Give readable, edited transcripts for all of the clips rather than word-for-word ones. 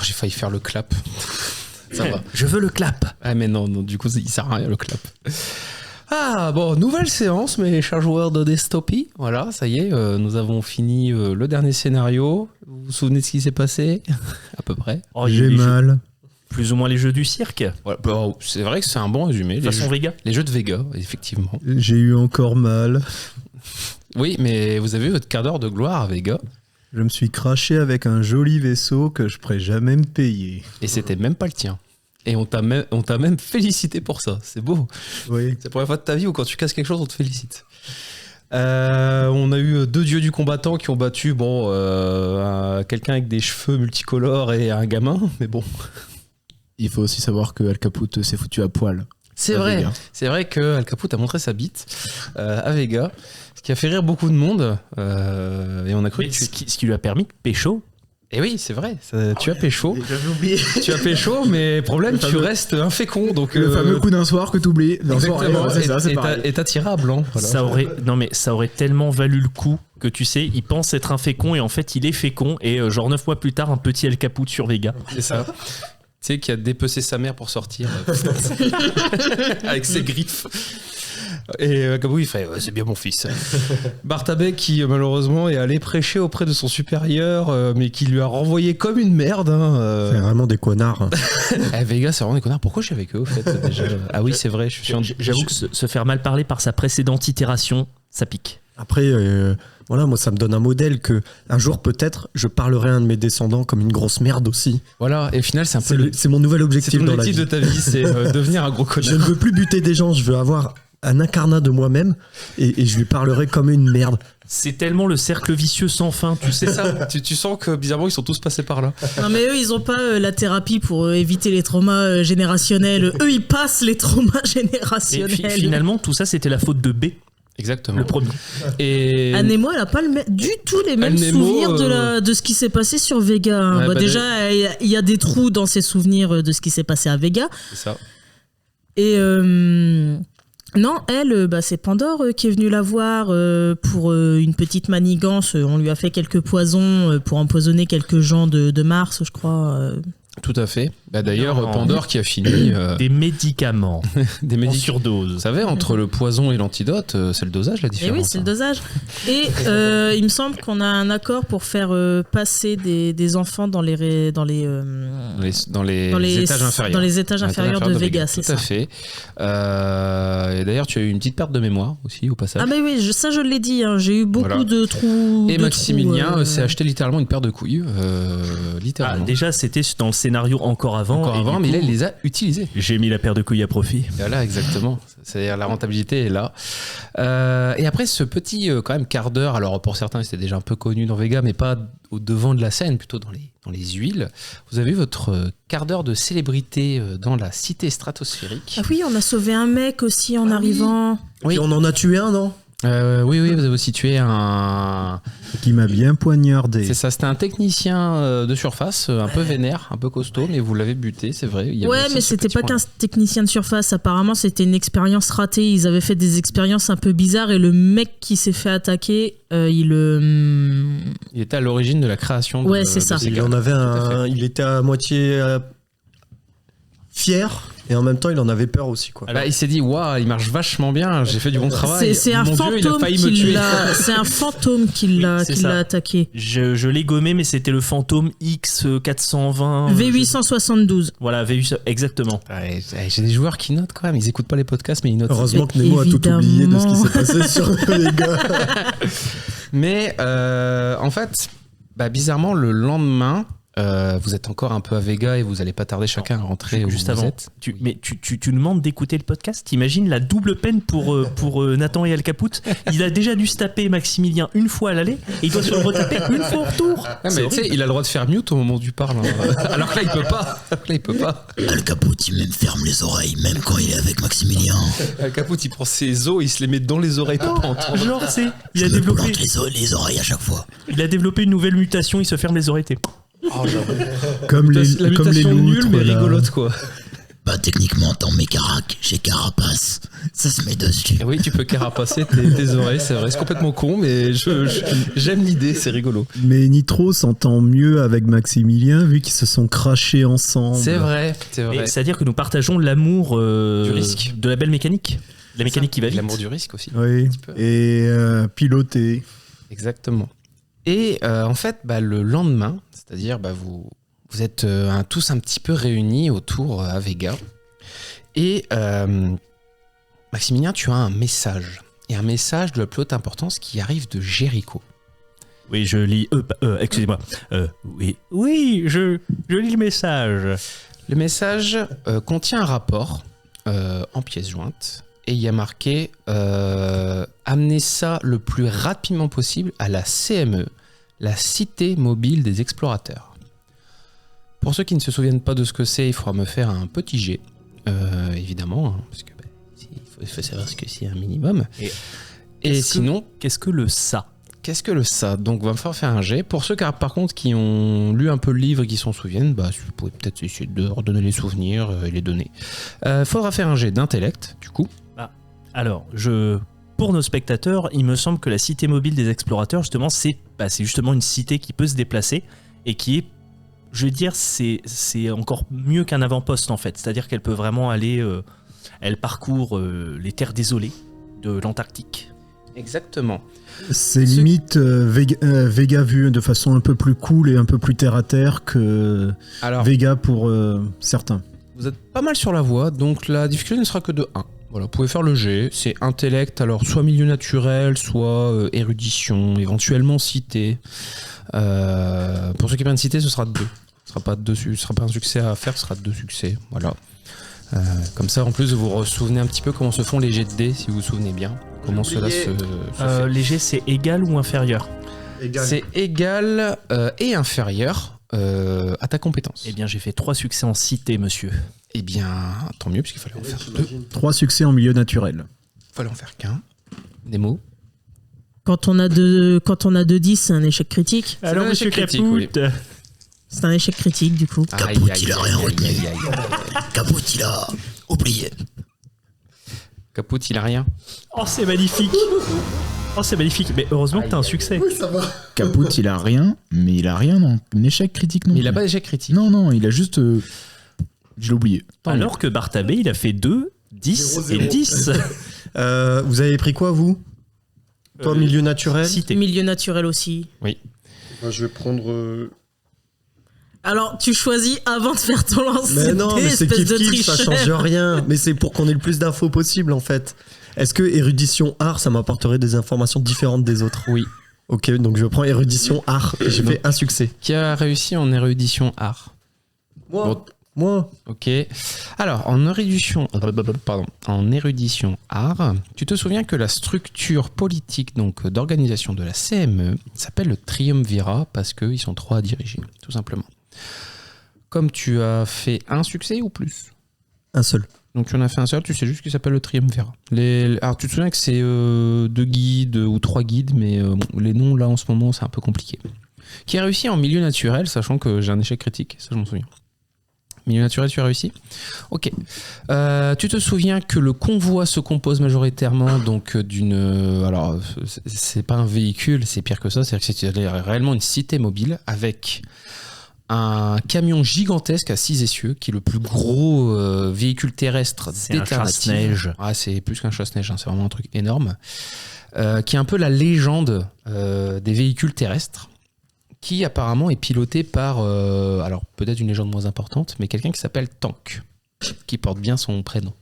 J'ai failli faire le clap. Ça va. Je veux le clap. Ah mais non, du coup il sert à rien le clap. Ah bon, nouvelle séance mes chers joueurs de Dystopie. Voilà, ça y est, nous avons fini le dernier scénario. Vous vous souvenez de ce qui s'est passé? À peu près. Oh, J'ai mal. Plus ou moins les jeux du cirque. Voilà, bon, c'est vrai que c'est un bon résumé. Façon Vega. Les jeux de Vega, effectivement. J'ai eu encore mal. Oui, mais vous avez eu votre quart d'heure de gloire à Vega. Je me suis craché avec un joli vaisseau que je pourrais jamais me payer. Et c'était même pas le tien. Et on t'a même félicité pour ça. C'est beau. Oui. C'est la première fois de ta vie où quand tu casses quelque chose, on te félicite. On a eu 2 dieux du combattant qui ont battu quelqu'un avec des cheveux multicolores et un gamin, mais bon. Il faut aussi savoir que Al Caput s'est foutu à poil. C'est À vrai. Vega. C'est vrai que Al Caput a montré sa bite à Vega, ce qui a fait rire beaucoup de monde. Et on a cru Mais que ce qui lui a permis de pécho. Et oui, c'est vrai. Tu as pécho. J'avais oublié. Tu as pécho, mais problème, tu restes infécond. Donc, Le fameux coup d'un soir que t'oublies. Exactement. C'est ça, c'est pareil. Et attirable. Hein, voilà. Ça aurait tellement valu le coup que tu sais, il pense être infécond et en fait il est fécond et genre 9 mois plus tard, un petit El Caput sur Vega. C'est ça. Tu sais, qui a dépecé sa mère pour sortir avec ses griffes. Et Gabou il fait c'est bien mon fils. Bartabek qui malheureusement est allé prêcher auprès de son supérieur mais qui lui a renvoyé comme une merde. C'est vraiment des connards. Vega c'est vraiment des connards. Pourquoi je suis avec eux au fait déjà. Ah oui c'est vrai. J'avoue que se faire mal parler par sa précédente itération, ça pique. Après, voilà, moi ça me donne un modèle que un jour peut-être je parlerai à un de mes descendants comme une grosse merde aussi. Voilà, et au final c'est un peu C'est mon nouvel objectif ton dans la vie. de ta vie, c'est devenir un gros connard. Je ne veux plus buter des gens, je veux avoir un incarnat de moi-même et je lui parlerai comme une merde. C'est tellement le cercle vicieux sans fin, tu sais. C'est ça, tu sens que bizarrement ils sont tous passés par là. Non mais eux ils ont pas la thérapie pour éviter les traumas générationnels. Eux ils passent les traumas Et générationnels. finalement, tout ça c'était la faute de B, Exactement. le premier. Et Anemo elle a pas du tout les mêmes Anemo, souvenirs de ce qui s'est passé sur Vega. Hein. Ouais, Déjà il y a des trous dans ses souvenirs de ce qui s'est passé à Vega. c'est ça. Et non, elle, c'est Pandore qui est venue la voir pour une petite manigance. On lui a fait quelques poisons pour empoisonner quelques gens de Mars, je crois. Tout à fait. D'ailleurs, Non. Pandore qui a fini Des médicaments des en médicaments. surdose. Vous savez, entre le poison et l'antidote, c'est le dosage la Et différence. oui, c'est le hein. dosage. Et il me semble qu'on a un accord pour faire passer des enfants dans les Dans les étages inférieurs. Dans les étages Dans les inférieurs de Vega, c'est Tout à ça. fait. Et d'ailleurs, tu as eu une petite perte de mémoire aussi au passage. Ah mais oui, ça je l'ai dit, hein, j'ai eu beaucoup Voilà. de trous. Et de Maximilien trous, s'est acheté littéralement une paire de couilles. Littéralement. Déjà, c'était dans le scénario encore avant. Encore et avant, du mais coup, là, il les a utilisés. j'ai mis la paire de couilles à profit. Voilà, exactement. C'est-à-dire la rentabilité est là. Et après ce petit quand même quart d'heure, alors pour certains c'était déjà un peu connu dans Vega, mais pas au devant de la scène, plutôt dans les huiles. Vous avez eu votre quart d'heure de célébrité dans la cité stratosphérique. Ah oui, on a sauvé un mec aussi en arrivant. Oui. Et on en a tué un, non? Oui, vous avez aussi tué un... Qui m'a bien poignardé. C'est ça, c'était un technicien de surface, un peu vénère, un peu costaud, mais vous l'avez buté, c'est vrai. Il y avait Ouais, aussi mais ce c'était petit pas point-là. qu'un technicien de surface. Apparemment, c'était une expérience ratée. Ils avaient fait des expériences un peu bizarres et le mec qui s'est fait attaquer, Il était à l'origine de la création Ouais, de c'est ça. ces Il gars. en avait Tout à fait. il était à moitié fier et en même temps il en avait peur aussi quoi. Bah, il s'est dit, waouh, il marche vachement bien, j'ai fait du bon travail. c'est un Mon Dieu, il a fantôme failli me qui tuer. l'a. C'est un fantôme qui l'a c'est qui ça. l'a attaqué. Je l'ai gommé, mais c'était le fantôme X420. V872. Voilà, V8, exactement. Ouais, j'ai des joueurs qui notent quand même, ils écoutent pas les podcasts, mais ils notent. Heureusement que Nemo a tout Évidemment. oublié de ce qui s'est passé sur les gars. Mais en fait, bizarrement, le lendemain, vous êtes encore un peu à Vega et vous allez pas tarder chacun à rentrer où Juste vous avant, êtes. tu nous demandes d'écouter le podcast. T'imagines la double peine pour Nathan et Al Caput. Il a déjà dû se taper Maximilien une fois à l'aller et il doit se le retaper une fois au retour. Ouais, mais tu sais, il a le droit de faire mute au moment où tu parles. Hein. Alors que là, il peut pas. Al Caput, il même ferme les oreilles, même quand il est avec Maximilien. Le Caput, il prend ses os, il se les met dans les oreilles pour pas entendre. Genre, il Je a me développé, plante les oreilles à chaque fois. il a développé une nouvelle mutation. Il se ferme les oreilles. Comme les La mutation loutres, nulle, mais là. rigolote, quoi. Bah, techniquement, dans mes caracs, j'ai carapace. Ça se met dessus. Et oui, tu peux carapacer tes oreilles, c'est vrai. C'est complètement con, mais j'aime l'idée, c'est rigolo. Mais Nitro s'entend mieux avec Maximilien vu qu'ils se sont crachés ensemble. C'est vrai, c'est vrai. C'est-à-dire que nous partageons l'amour Du risque. de la belle mécanique. La mécanique qui va vite. L'amour du risque aussi. Oui, Un petit peu. et piloter. Exactement. Et en fait, le lendemain, c'est-à-dire vous êtes tous un petit peu réunis autour à Vega. Et Maximilien, tu as un message. Et un message de la plus haute importance qui arrive de Jericho. Oui, je lis. Excusez-moi. Oui, je lis le message. Le message contient un rapport en pièces jointes. Et il y a marqué amenez ça le plus rapidement possible à la CME, la Cité Mobile des Explorateurs. Pour ceux qui ne se souviennent pas de ce que c'est, il faudra me faire un petit jet, évidemment, hein, parce que il faut savoir ce que c'est un minimum. Et sinon, Qu'est-ce que le ça? qu'est-ce que le ça? Donc, on va me faire un jet. Pour ceux par contre qui ont lu un peu le livre et qui s'en souviennent, vous pouvez peut-être essayer de redonner les souvenirs et les donner. Faudra faire un jet d'intellect, du coup. Alors, pour nos spectateurs, il me semble que la Cité Mobile des Explorateurs, justement, c'est justement une cité qui peut se déplacer et qui est, je veux dire, c'est encore mieux qu'un avant-poste en fait. C'est-à-dire qu'elle peut vraiment aller, elle parcourt les terres désolées de l'Antarctique. Exactement. C'est limite Vega vu de façon un peu plus cool et un peu plus terre à terre que Alors, Vega pour certains. vous êtes pas mal sur la voie, donc la difficulté ne sera que de 1. Voilà, vous pouvez faire le jet, c'est intellect, alors soit milieu naturel, soit érudition, éventuellement cité. Pour ceux qui prennent cité, ce sera 2. Ce sera pas un succès à faire, ce sera 2 succès. Voilà. Comme ça, en plus, vous vous souvenez un petit peu comment se font les jets de dés, si vous vous souvenez bien. Comment cela se fait. Les jets, c'est égal ou inférieur? C'est égal et inférieur à ta compétence. Eh bien, j'ai fait 3 succès en cité, monsieur. Eh bien, tant mieux, puisqu'il fallait en faire 2. 3 succès en milieu naturel. Il fallait en faire qu'un. Des mots. Quand on a 2-10, c'est un échec critique. Alors, un monsieur échec critique, Capoute, C'est un échec critique, du coup. Caput, il a rien retenu. Caput, il a oublié. Caput, il a rien. Oh, c'est magnifique. Oh, c'est magnifique. Mais heureusement que t'as un succès. Caput, il a rien, mais il a rien en échec critique non Mais il a plus. pas d'échec critique. Non, il a juste. Je l'ai oublié. Alors que Bartabé, il a fait 2, 10 et 10. Vous avez pris quoi, vous? Toi, milieu naturel? Cité. Milieu naturel aussi. Je vais prendre... Alors, tu choisis avant de faire ton lancer. Mais non, mais c'est espèce de kiff-kiff, ça tricheur. change rien. Mais c'est pour qu'on ait le plus d'infos possible, en fait. Est-ce que érudition art, ça m'apporterait des informations différentes des autres? Oui. Ok, donc je prends érudition art et j'ai fait un succès. Qui a réussi en érudition art? Moi. Ok. Alors, en érudition art, tu te souviens que la structure politique donc d'organisation de la CME s'appelle le triumvirat parce qu'ils sont 3 à diriger, tout simplement. Comme tu as fait un succès ou plus? Un seul. Donc tu en as fait un seul, tu sais juste qu'il s'appelle le triumvirat. Alors tu te souviens que c'est 2 guides ou 3 guides, mais les noms là en ce moment c'est un peu compliqué. Qui a réussi en milieu naturel, sachant que j'ai un échec critique, ça je m'en souviens. Milieu naturel, tu as réussi? Ok. Tu te souviens que le convoi se compose majoritairement donc d'une... alors, c'est pas un véhicule, c'est pire que ça. C'est-à-dire que c'est réellement une cité mobile avec un camion gigantesque à 6 essieux qui est le plus gros véhicule terrestre C'est un d'alternative. chasse-neige. Ah, c'est plus qu'un chasse-neige, hein, c'est vraiment un truc énorme. Qui est un peu la légende des véhicules terrestres. Qui apparemment est piloté par, alors peut-être une légende moins importante, mais quelqu'un qui s'appelle Tank, qui porte bien son prénom.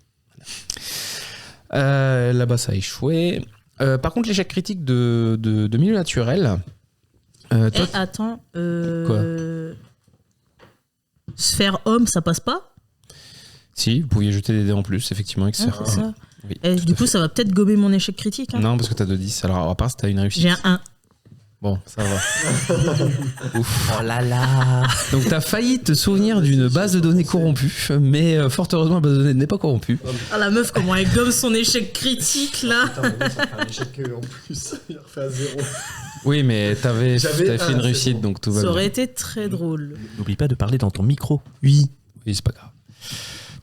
Là-bas, ça a échoué. Par contre, l'échec critique de milieu naturel. Toi, Attends. Quoi? Sphère homme, ça passe pas? si, vous pouviez jeter des dés en plus, effectivement, avec Ah, c'est ça. Oui, Et tout du à coup, fait. ça va peut-être gober mon échec critique. Hein. Non, parce que t'as 2-10. Alors, à part si t'as une réussite. J'ai un 1. Bon, ça va. Ouf. Oh là là. Donc, t'as failli te souvenir d'une base de données corrompue, mais fort heureusement, la base de données n'est pas corrompue. Ah, la meuf, comment elle gomme son échec critique, là. un échec en plus, il refait à 0. Oui, mais t'avais J'avais fait une un, réussite, c'est bon. donc tout va Ça bien. aurait été très drôle. N'oublie pas de parler dans ton micro. Oui. Oui, c'est pas grave.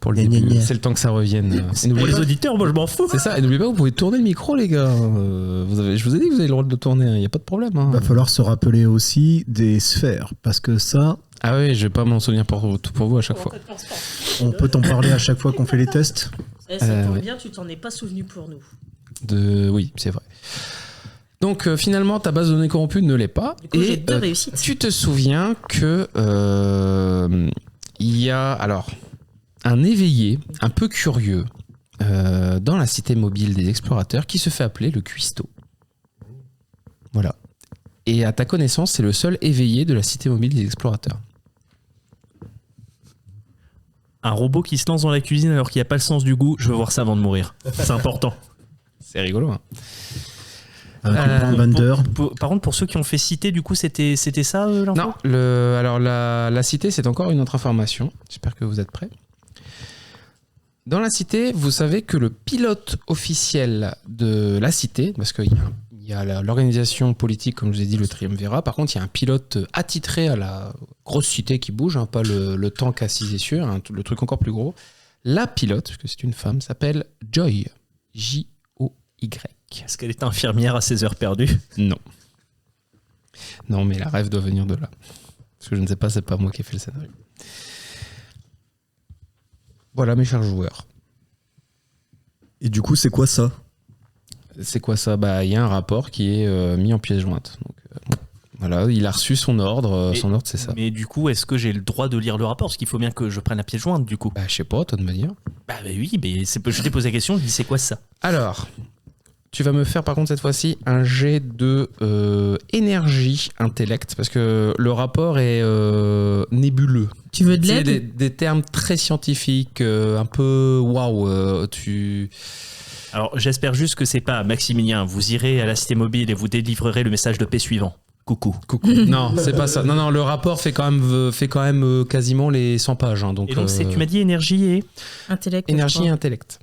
pour le Gna, gna, début. gna. C'est le temps que ça revienne. Et Pour n'oubliez les pas- auditeurs, moi je m'en fous. C'est ça, et n'oubliez pas, vous pouvez tourner le micro, les gars. Je vous ai dit que vous avez le droit de le tourner, il n'y a pas de problème. Hein. Va falloir se rappeler aussi des sphères, parce que ça, Ah oui, je vais pas m'en souvenir pour vous à chaque fois. On peut t'en parler à chaque fois qu'on fait les tests. Ça tombe ouais. bien, tu t'en es pas souvenu pour nous. Oui, c'est vrai. Donc finalement, ta base de données corrompue ne l'est pas. Du coup, j'ai Et 2 réussites. tu te souviens que il y a alors un éveillé un peu curieux dans la cité mobile des explorateurs qui se fait appeler le cuistot. Voilà. Et à ta connaissance, c'est le seul éveillé de la cité mobile des explorateurs. Un robot qui se lance dans la cuisine alors qu'il n'y a pas le sens du goût, je veux voir ça avant de mourir. C'est important. C'est rigolo, hein. Bender. Par contre, pour ceux qui ont fait citer, du coup, c'était ça l'info? Non, alors la cité, c'est encore une autre information. J'espère que vous êtes prêts. Dans la cité, vous savez que le pilote officiel de la cité, parce qu'il y a l'organisation politique, comme je vous ai dit, le Triumvirat. Par contre, il y a un pilote attitré à la grosse cité qui bouge, hein, pas le tank à 6 essieux, hein, le truc encore plus gros. La pilote, parce que c'est une femme, s'appelle Joy. J-O-Y. Est-ce qu'elle est infirmière à ses heures perdues? Non. Non, mais la rêve doit venir de là. Parce que je ne sais pas, c'est pas moi qui ai fait le scénario. Voilà, mes chers joueurs. Et du coup, c'est quoi ça? C'est quoi ça? Bah, il y a un rapport qui est mis en pièce jointe. Donc, bon, voilà, il a reçu son ordre. Son ordre, c'est ça. Mais du coup, est-ce que j'ai le droit de lire le rapport? Parce qu'il faut bien que je prenne la pièce jointe, du coup. Bah, je sais pas, toi de me dire. Bah oui, mais je t'ai posé la question, je dis c'est quoi ça? Alors, tu vas me faire par contre cette fois-ci un jet de énergie intellect, parce que le rapport est nébuleux. Tu veux de C'est l'aide? des termes très scientifiques, un peu waouh. Alors, j'espère juste que c'est pas Maximilien, vous irez à la cité mobile et vous délivrerez le message de paix suivant. Coucou. Coucou. Non, c'est pas ça. Non, le rapport fait quand même quasiment les 100 pages. Hein, donc, Et donc, tu m'as dit énergie et... Intellect. énergie je et crois. intellect.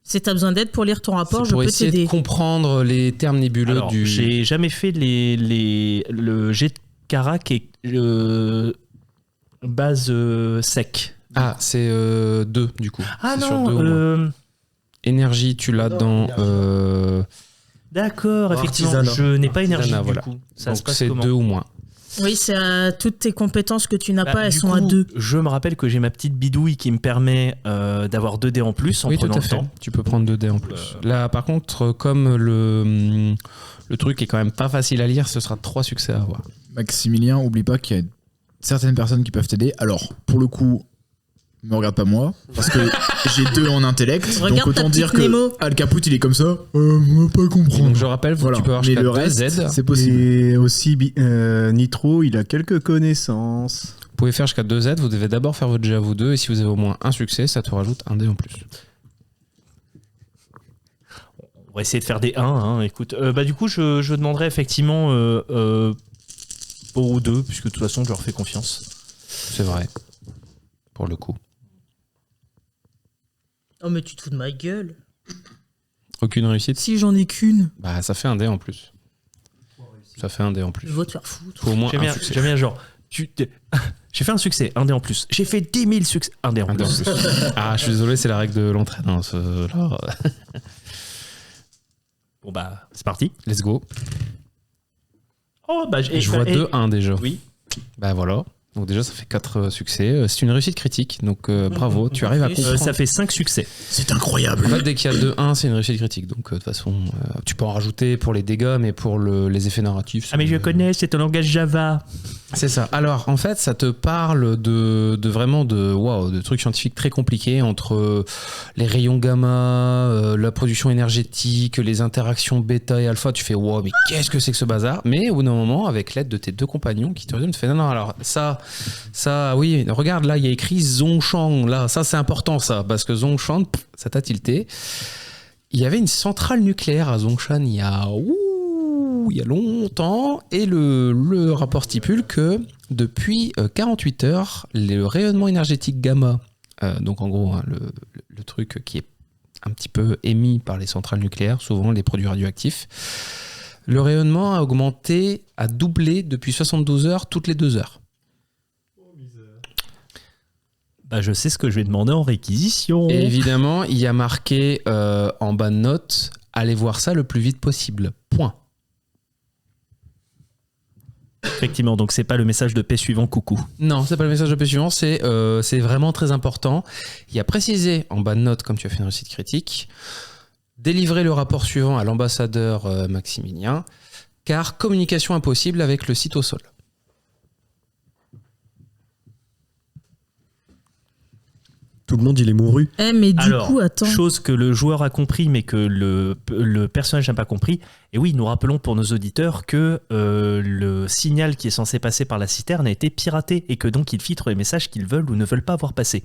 Si t'as besoin d'aide pour lire ton rapport, C'est je pour peux essayer de t'aider. comprendre les termes nébuleux Alors, du. j'ai jamais fait le jet de Carac et base sec. Ah, c'est 2 du coup. Ah C'est sur non, deux au moins. Énergie, tu l'as dans. d'accord, effectivement, Artisanat. je n'ai pas énergie Artisanat, du voilà. coup. Ça se Donc passe c'est comment? 2 ou moins. Oui, c'est toutes tes compétences que tu n'as Bah, pas, elles du sont coup, à 2. Je me rappelle que j'ai ma petite bidouille qui me permet d'avoir 2 dés en plus en Oui, tout prenant à le fait. temps. Tu peux prendre 2 dés en plus. Là, par contre, comme le truc est quand même pas facile à lire, ce sera 3 succès à avoir. Maximilien, oublie pas qu'il y a certaines personnes qui peuvent t'aider. Alors, pour le coup, me regarde pas moi, parce que j'ai 2 en intellect. Regarde donc autant ta dire petite que Nemo. Al Caput, il est comme ça. On va pas Et comprendre. donc je rappelle, Voilà. tu peux avoir Mais jusqu'à le 2 reste, Z. c'est possible. Et aussi, Nitro, il a quelques connaissances. Vous pouvez faire jusqu'à 2 Z. Vous devez d'abord faire votre jet à vous deux. Et si vous avez au moins un succès, ça te rajoute un dé en plus. On va essayer de faire des 1. Hein, écoute, bah, du coup, je demanderai effectivement pour ou 2, puisque de toute façon, je leur fais confiance. C'est vrai. Pour le coup. Oh, mais tu te fous de ma gueule. Aucune réussite? Si j'en ai qu'une, Bah, ça fait un dé en plus. Ça fait un dé en plus. je vais te faire foutre. Faut au moins J'aime un bien, succès. j'aime bien, genre, j'ai fait un succès, un dé en plus. J'ai fait 10 000 succès, un dé en Un dé en plus. plus. Ah, je suis désolé, c'est la règle de l'entraide. Hein, là, Bon, bah, c'est parti. let's go. Oh, bah, Je vois 2-1 déjà. Oui. Bah voilà. Donc déjà, ça fait 4 succès. C'est une réussite critique. Donc bravo, tu arrives à plus. comprendre. Ça fait 5 succès. C'est incroyable. En fait, dès qu'il y a 2-1, c'est une réussite critique. Donc de toute façon, tu peux en rajouter pour les dégâts, mais pour les effets narratifs. Ah, mais je connais, c'est un langage Java. C'est ça. Alors, en fait, ça te parle de vraiment de trucs scientifiques très compliqués entre les rayons gamma, la production énergétique, les interactions bêta et alpha. Tu fais wow, mais qu'est-ce que c'est que ce bazar? Mais au bout d'un moment, avec l'aide de tes 2 compagnons qui te reviennent, tu fais non, alors ça, oui, regarde là, il y a écrit Zhongshan. Là, ça c'est important ça, parce que Zhongshan, ça t'a tilté. Il y avait une centrale nucléaire à Zhongshan il y a longtemps, et le rapport stipule que depuis 48 heures, le rayonnement énergétique gamma, donc en gros hein, le truc qui est un petit peu émis par les centrales nucléaires, souvent les produits radioactifs, le rayonnement a augmenté, a doublé depuis 72 heures toutes les 2 heures. Bah, je sais ce que je vais demander en réquisition. Et évidemment, il y a marqué en bas de note, allez voir ça le plus vite possible. Point. Effectivement, donc c'est pas le message de paix suivant coucou. Non, c'est pas le message de paix suivant, c'est vraiment très important. Il y a précisé en bas de note, comme tu as fait dans le site critique, délivrer le rapport suivant à l'ambassadeur Maximilien, car communication impossible avec le site au sol. Tout le monde, il est mouru. Mais du Alors, coup, attends. chose que le joueur a compris, mais que le personnage n'a pas compris. Et oui, nous rappelons pour nos auditeurs que le signal qui est censé passer par la citerne a été piraté et que donc ils filtrent les messages qu'ils veulent ou ne veulent pas voir passer.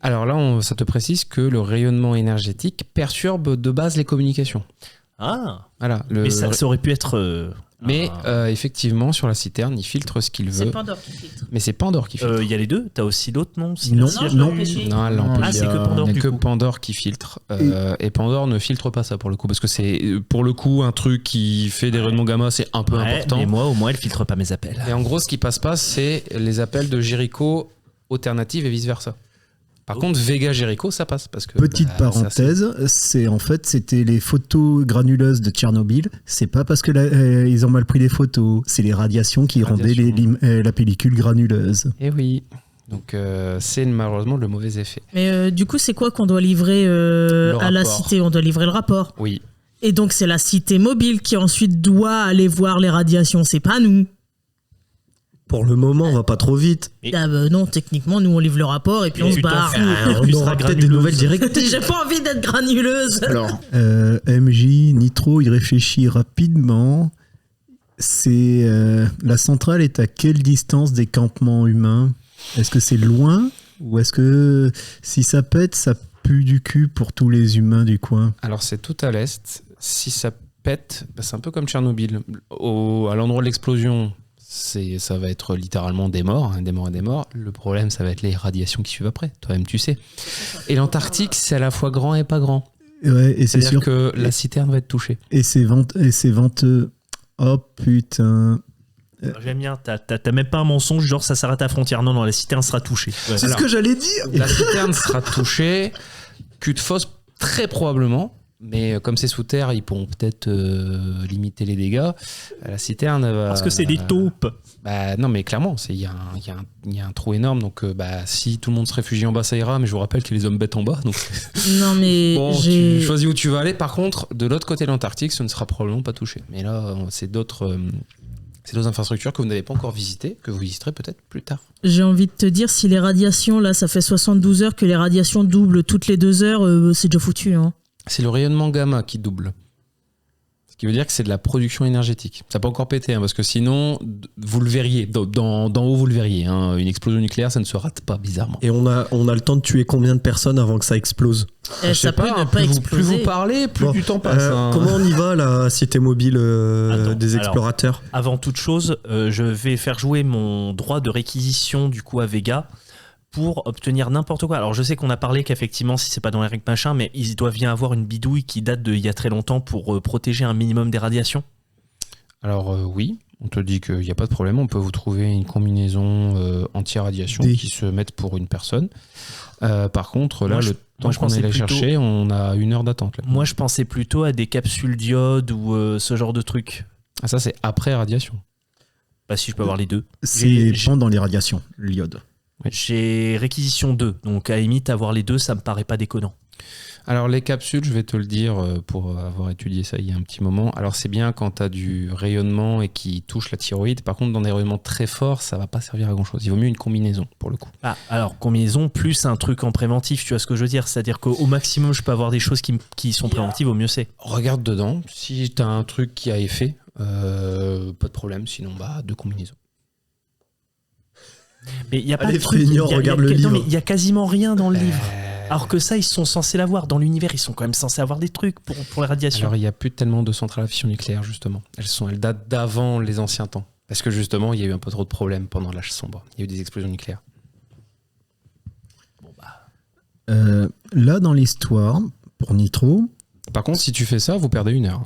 Alors là, ça te précise que le rayonnement énergétique perturbe de base les communications. Ah, Voilà. mais ça aurait pu être... Mais effectivement, sur la citerne, il filtre ce qu'il C'est veut. Pandore qui filtre. Mais c'est Pandore qui filtre. il y a les deux. T'as aussi l'autre, non? Non, je l'ai non. empêché. Non, elle l'a empêché. Ah, c'est que Pandore, Il n'y a du que coup. Pandore qui filtre. Et Pandore ne filtre pas ça pour le coup. Parce que c'est pour le coup un truc qui fait des rayonnements gamma, c'est un peu important. Mais moi, au moins, elle filtre pas mes appels. Et en gros, ce qui passe pas, c'est les appels de Jericho alternatives et vice versa. Par contre, Vega Jericho, ça passe. Parce que, Petite ça, parenthèse, c'était les photos granuleuses de Tchernobyl. C'est pas parce que ils ont mal pris les photos, c'est les radiations qui rendaient la pellicule granuleuse. Et oui. Donc c'est malheureusement le mauvais effet. Mais du coup, c'est quoi qu'on doit livrer à la rapport. cité? On doit livrer le rapport. Oui. Et donc, c'est la cité mobile qui ensuite doit aller voir les radiations. C'est pas nous. Pour le moment, on va pas trop vite. Et- Ah bah non, techniquement, nous, on livre le rapport et puis on se tu t'en barre. fous. On Tu aura seras peut-être des granuleuse. nouvelles directives. J'ai pas envie d'être granuleuse. Alors, MJ, Nitro, il réfléchit rapidement. C'est la centrale est à quelle distance des campements humains? Est-ce que c'est loin? Ou est-ce que si ça pète, ça pue du cul pour tous les humains du coin? Alors c'est tout à l'est. Si ça pète, bah, c'est un peu comme Tchernobyl. À l'endroit de l'explosion, ça va être littéralement des morts, hein, des morts et des morts. Le problème, ça va être les radiations qui suivent après. Toi-même, tu sais. Et l'Antarctique, c'est à la fois grand et pas grand. Ouais, et c'est C'est-à-dire sûr que la citerne va être touchée. et c'est venteux. Oh putain. J'aime bien, t'as même pas un mensonge, genre ça s'arrête à frontière. Non, la citerne sera touchée. Ouais. C'est ce que j'allais dire. La citerne sera touchée. Cul de fosse, très probablement. Mais comme c'est sous terre, ils pourront peut-être limiter les dégâts. La citerne va... Parce que c'est des taupes. Bah, non, mais clairement, il y a un trou énorme. Donc, si tout le monde se réfugie en bas, ça ira. Mais je vous rappelle que les hommes bêtent en bas. Donc, Non, mais bon, j'ai. tu choisis où tu vas aller. Par contre, de l'autre côté de l'Antarctique, ce ne sera probablement pas touché. Mais là, c'est d'autres infrastructures que vous n'avez pas encore visitées, que vous visiterez peut-être plus tard. J'ai envie de te dire, si les radiations, là, ça fait 72 heures que les radiations doublent toutes les 2 heures, c'est déjà foutu. Hein. C'est le rayonnement gamma qui double. Ce qui veut dire que c'est de la production énergétique. Ça peut encore péter, hein, parce que sinon, vous le verriez. D'en haut, vous le verriez. Hein. Une explosion nucléaire, ça ne se rate pas, bizarrement. Et on a le temps de tuer combien de personnes avant que ça explose? Eh, Je sais ça peut pas, ne pas plus exploser. vous parlez, plus Bon, du temps passe. hein. Comment on y va, la cité mobile Attends, des alors. explorateurs? Avant toute chose, je vais faire jouer mon droit de réquisition du coup à Vega pour obtenir n'importe quoi. Alors je sais qu'on a parlé qu'effectivement, si c'est pas dans les règles machin, mais il doit bien avoir une bidouille qui date d'il y a très longtemps pour protéger un minimum des radiations. Alors oui, on te dit qu'il n'y a pas de problème. On peut vous trouver une combinaison anti-radiation Des- qui se mette pour une personne. Par contre, là, Moi, je- le temps moi, je qu'on pensais allait plutôt- chercher, on a 1 heure d'attente. Là. Moi, je pensais plutôt à des capsules d'iode ou ce genre de trucs. Ah, ça, c'est après radiation. Bah si je peux avoir les deux. C'est j'ai- pendant les radiations, l'iode. J'ai réquisition 2, donc à la limite avoir les deux, ça me paraît pas déconnant. Alors les capsules, je vais te le dire pour avoir étudié ça il y a un petit moment. Alors c'est bien quand tu as du rayonnement et qui touche la thyroïde. Par contre, dans des rayonnements très forts, ça va pas servir à grand chose. Il vaut mieux une combinaison pour le coup. Ah, alors combinaison plus un truc en préventif, tu vois ce que je veux dire? C'est-à-dire qu'au maximum, je peux avoir des choses qui sont préventives, au mieux c'est. Regarde dedans. Si tu as un truc qui a effet, pas de problème. Sinon, 2 combinaisons. Mais il y a pas Allez, de truc. feignant, il y a- regarde il y a- le non, livre. mais il y a quasiment rien dans le livre. Alors que ça, ils sont censés l'avoir. Dans l'univers, ils sont quand même censés avoir des trucs pour les radiations. Alors il n'y a plus tellement de centrales à fission nucléaire justement. Elles datent d'avant les anciens temps. Parce que justement, il y a eu un peu trop de problèmes pendant l'âge sombre. Il y a eu des explosions nucléaires. Là, dans l'histoire, pour Nitro, Par contre, si tu fais ça, vous perdez 1 heure.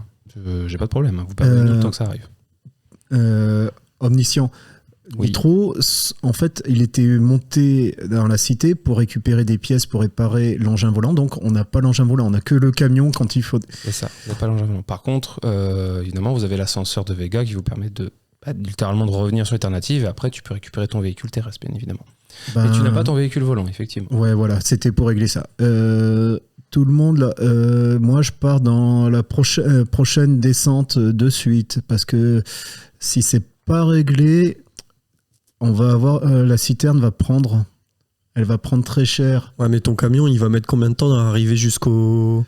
J'ai pas de problème. Vous perdez 1 heure le temps que ça arrive. Omniscient, Oui. Nitro, en fait, il était monté dans la cité pour récupérer des pièces pour réparer l'engin volant. Donc, on n'a pas l'engin volant, on n'a que le camion quand il faut. C'est ça, vous n'avez pas l'engin volant. Par contre, évidemment, vous avez l'ascenseur de Vega qui vous permet littéralement de revenir sur l'alternative et après, tu peux récupérer ton véhicule terrestre, bien évidemment. Ben, Mais tu n'as pas ton véhicule volant, effectivement. Ouais, voilà, c'était pour régler ça. Tout le monde, là, moi, je pars dans la prochaine descente de suite parce que si c'est pas réglé, on va avoir la citerne elle va prendre très cher. Ouais, mais ton camion, il va mettre combien de temps à arriver jusqu'au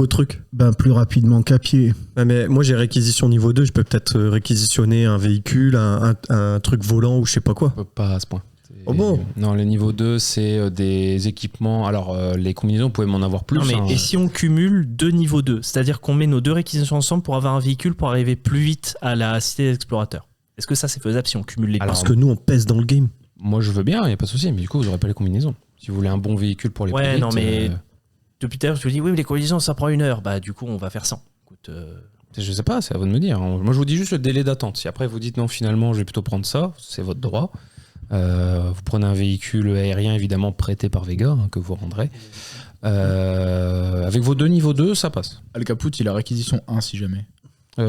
truc? Ben plus rapidement qu'à pied. Ouais, mais moi, j'ai réquisition niveau 2, je peux peut-être réquisitionner un véhicule, un truc volant ou je sais pas quoi. Pas à ce point. Oh bon? Non, le niveau 2, c'est des équipements. Alors, les combinaisons, vous pouvez m'en avoir plus. Non, mais hein. et si on cumule 2 niveaux 2, c'est-à-dire qu'on met nos 2 réquisitions ensemble pour avoir un véhicule pour arriver plus vite à la cité des explorateurs? Est-ce que ça c'est faisable si on cumule les deux? Parce que nous, on pèse dans le game. Moi, je veux bien, il n'y a pas de souci, mais du coup, vous n'aurez pas les combinaisons. Si vous voulez un bon véhicule pour les plus Ouais, vite, non, mais depuis tout à l'heure, tu me dis, oui, mais les combinaisons, ça prend 1 heure. Bah, du coup, on va faire 100. Écoute, je sais pas, c'est à vous de me dire. Moi, je vous dis juste le délai d'attente. Si après vous dites non, finalement, je vais plutôt prendre ça, c'est votre droit. Vous prenez un véhicule aérien, évidemment, prêté par Vega, hein, que vous rendrez. Avec vos 2 niveaux 2, ça passe. Al Caput, il a réquisition 1 si jamais.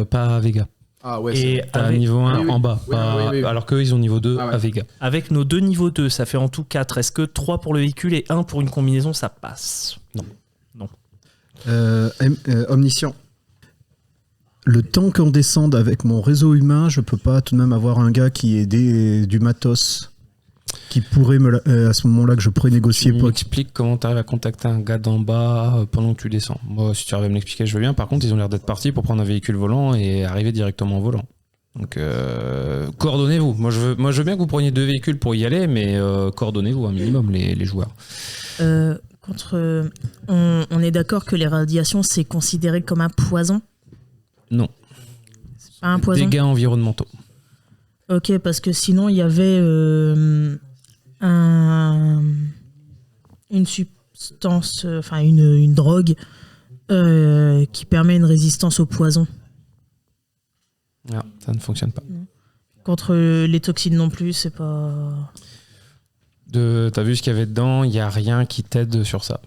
Pas à Vega. Ah ouais, et T'as avec, niveau 1 oui, oui. en bas. Oui, pas- oui, oui. Alors qu'eux, ils ont niveau 2 Ah ouais. à Vega. avec nos 2 niveaux 2, ça fait en tout 4. Est-ce que 3 pour le véhicule et 1 pour une combinaison, ça passe? Omniscient. Le temps qu'on descende avec mon réseau humain, je peux pas tout de même avoir un gars qui est du matos qui pourrait à ce moment-là que je pourrais négocier Tu pour. m'expliques comment tu arrives à contacter un gars d'en bas pendant que tu descends. Moi, si tu arrives à me l'expliquer, je veux bien. Par contre, ils ont l'air d'être partis pour prendre un véhicule volant et arriver directement au volant. Donc, coordonnez-vous. Moi, je veux bien que vous preniez 2 véhicules pour y aller, mais coordonnez-vous un minimum, les joueurs. On est d'accord que les radiations, c'est considéré comme un poison? Non. C'est pas un poison? Dégâts environnementaux. Ok, parce que sinon, il y avait une substance, enfin une drogue qui permet une résistance au poison. Non, ça ne fonctionne pas. Contre les toxines non plus, c'est pas... T'as vu ce qu'il y avait dedans, il n'y a rien qui t'aide sur ça.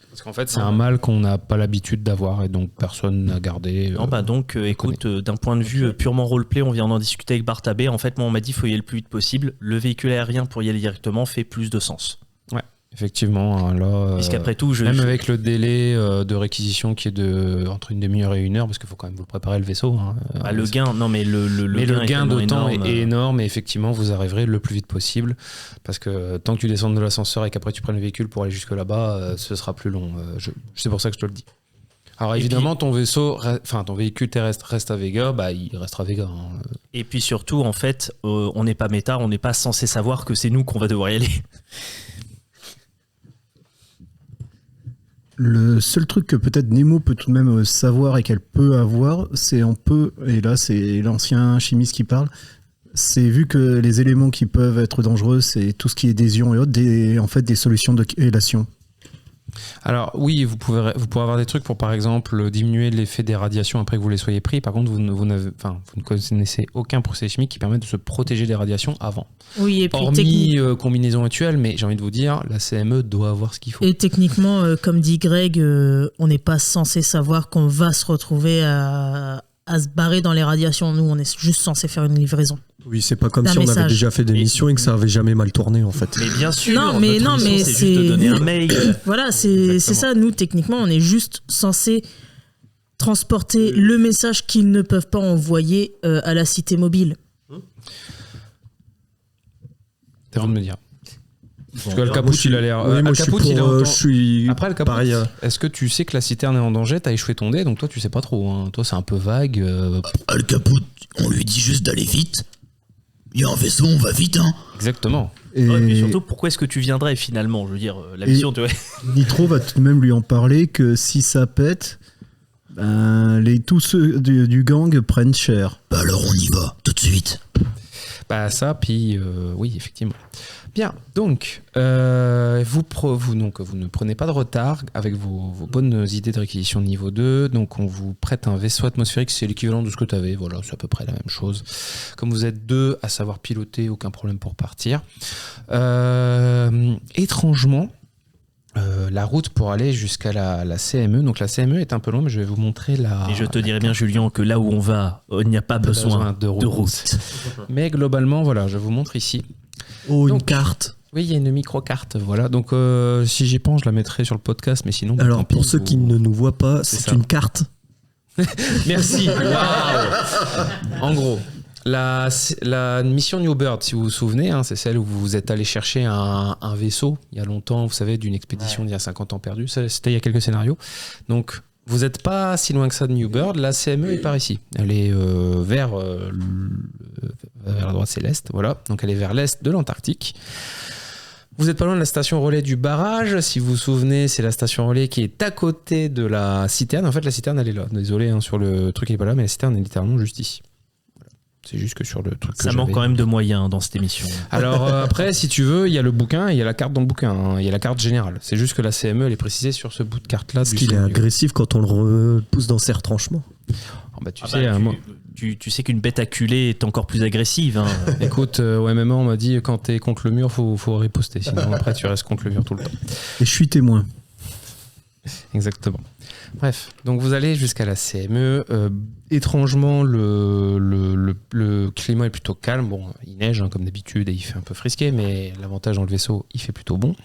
Parce qu'en fait, c'est un mal qu'on n'a pas l'habitude d'avoir et donc personne n'a gardé. Non, bah donc, écoute, d'un point de vue purement roleplay, on vient d'en discuter avec Bartabé. En fait, moi, on m'a dit qu'il faut y aller le plus vite possible. Le véhicule aérien pour y aller directement fait plus de sens. Effectivement, hein, là. Puisqu'après tout, Même avec le délai de réquisition qui est entre une demi-heure et 1 heure, parce qu'il faut quand même vous préparer le vaisseau. Hein, le gain, non, mais le gain de temps énorme. est énorme et effectivement, vous arriverez le plus vite possible. Parce que tant que tu descends de l'ascenseur et qu'après tu prennes le véhicule pour aller jusque là-bas, ce sera plus long. C'est pour ça que je te le dis. Alors évidemment, ton véhicule terrestre reste à Vega, bah il restera à Vega. Hein. Et puis surtout, en fait, on n'est pas méta, on n'est pas censé savoir que c'est nous qu'on va devoir y aller. Le seul truc que peut-être Nemo peut tout de même savoir et qu'elle peut avoir, et là c'est l'ancien chimiste qui parle, c'est vu que les éléments qui peuvent être dangereux, c'est tout ce qui est des ions et autres, en fait des solutions de chélation. Alors oui, vous pouvez avoir des trucs pour par exemple diminuer l'effet des radiations après que vous les soyez pris. Par contre, vous ne connaissez aucun procédé chimique qui permet de se protéger des radiations avant. Oui, et puis Hormis combinaison actuelle, mais j'ai envie de vous dire, la CME doit avoir ce qu'il faut. Et techniquement, comme dit Greg, on n'est pas censé savoir qu'on va se retrouver à se barrer dans les radiations. Nous, on est juste censé faire une livraison. Oui, c'est pas comme D'un si on message. avait déjà fait des missions et que ça avait jamais mal tourné en fait. Mais bien sûr, Non, mais notre mission, c'est juste de donner un mail. Voilà, c'est ça. Nous, techniquement, on est juste censé transporter le message qu'ils ne peuvent pas envoyer à la cité mobile. C'est à vous de me dire. Parce que le Caput, il a l'air. Oui, moi, je suis Caput, il est en pour, temps- je suis Après, le Caput, pareil. est-ce que tu sais que la citerne est en danger? T'as échoué ton dé, donc toi, tu sais pas trop. Hein. Toi, c'est un peu vague. Al Caput, on lui dit juste d'aller vite. Il y a un vaisseau, on va vite, hein. Exactement. Et Ouais, mais surtout, pourquoi est-ce que tu viendrais finalement? Je veux dire, la mission, tu vois. Nitro va tout de même lui en parler que si ça pète, tous ceux du gang prennent cher. Bah alors on y va, tout de suite. Bah ça, puis oui, effectivement. Bien, donc, vous ne prenez pas de retard avec vos bonnes idées de réquisition de niveau 2. Donc, on vous prête un vaisseau atmosphérique, c'est l'équivalent de ce que tu avais. Voilà, c'est à peu près la même chose. Comme vous êtes 2 à savoir piloter, aucun problème pour partir. Étrangement, la route pour aller jusqu'à la CME. Donc, la CME est un peu longue, mais je vais vous montrer la... Et je te dirais bien, Julien, que là où on va, il n'y a pas besoin de route. Mais globalement, voilà, je vous montre ici. Oh, une Donc, carte. Oui, il y a une micro-carte, voilà. Donc, si j'y pense, je la mettrai sur le podcast, mais sinon... Alors, tant pis, pour ceux qui ne nous voient pas, C'est c'est ça. une carte. Merci. Waouh. En gros, la mission New Bird, si vous vous souvenez, hein, c'est celle où vous êtes allé chercher un vaisseau il y a longtemps, vous savez, d'une expédition d'il y a 50 ans perdue. C'était il y a quelques scénarios. Donc, vous n'êtes pas si loin que ça de New Bird. La CME est par ici. Elle est vers la droite, c'est l'est. Voilà. Donc, elle est vers l'est de l'Antarctique. Vous n'êtes pas loin de la station relais du barrage. Si vous vous souvenez, c'est la station relais qui est à côté de la citerne. En fait, la citerne, elle est là. Désolé hein, sur le truc, il n'est pas là, mais la citerne est littéralement juste ici. Voilà. C'est juste que sur le truc que Ça manque j'avais. quand même de moyens dans cette émission. Alors après, si tu veux, il y a le bouquin, il y a la carte dans le bouquin, hein. Il y a la carte générale. C'est juste que la CME, elle est précisée sur ce bout de carte-là. Parce du qu'il est scénario. agressif quand on le repousse dans ses retranchements. Oh, bah, tu sais, moi, Tu sais qu'une bête acculée est encore plus agressive. Hein. écoute, au MMA, on m'a dit quand t'es contre le mur, faut riposter. Sinon, après, tu restes contre le mur tout le temps. Et je suis témoin. Exactement. Bref, donc vous allez jusqu'à la CME. Étrangement, le climat est plutôt calme. Bon, il neige hein, comme d'habitude et il fait un peu frisqué, mais l'avantage dans le vaisseau, il fait plutôt bon.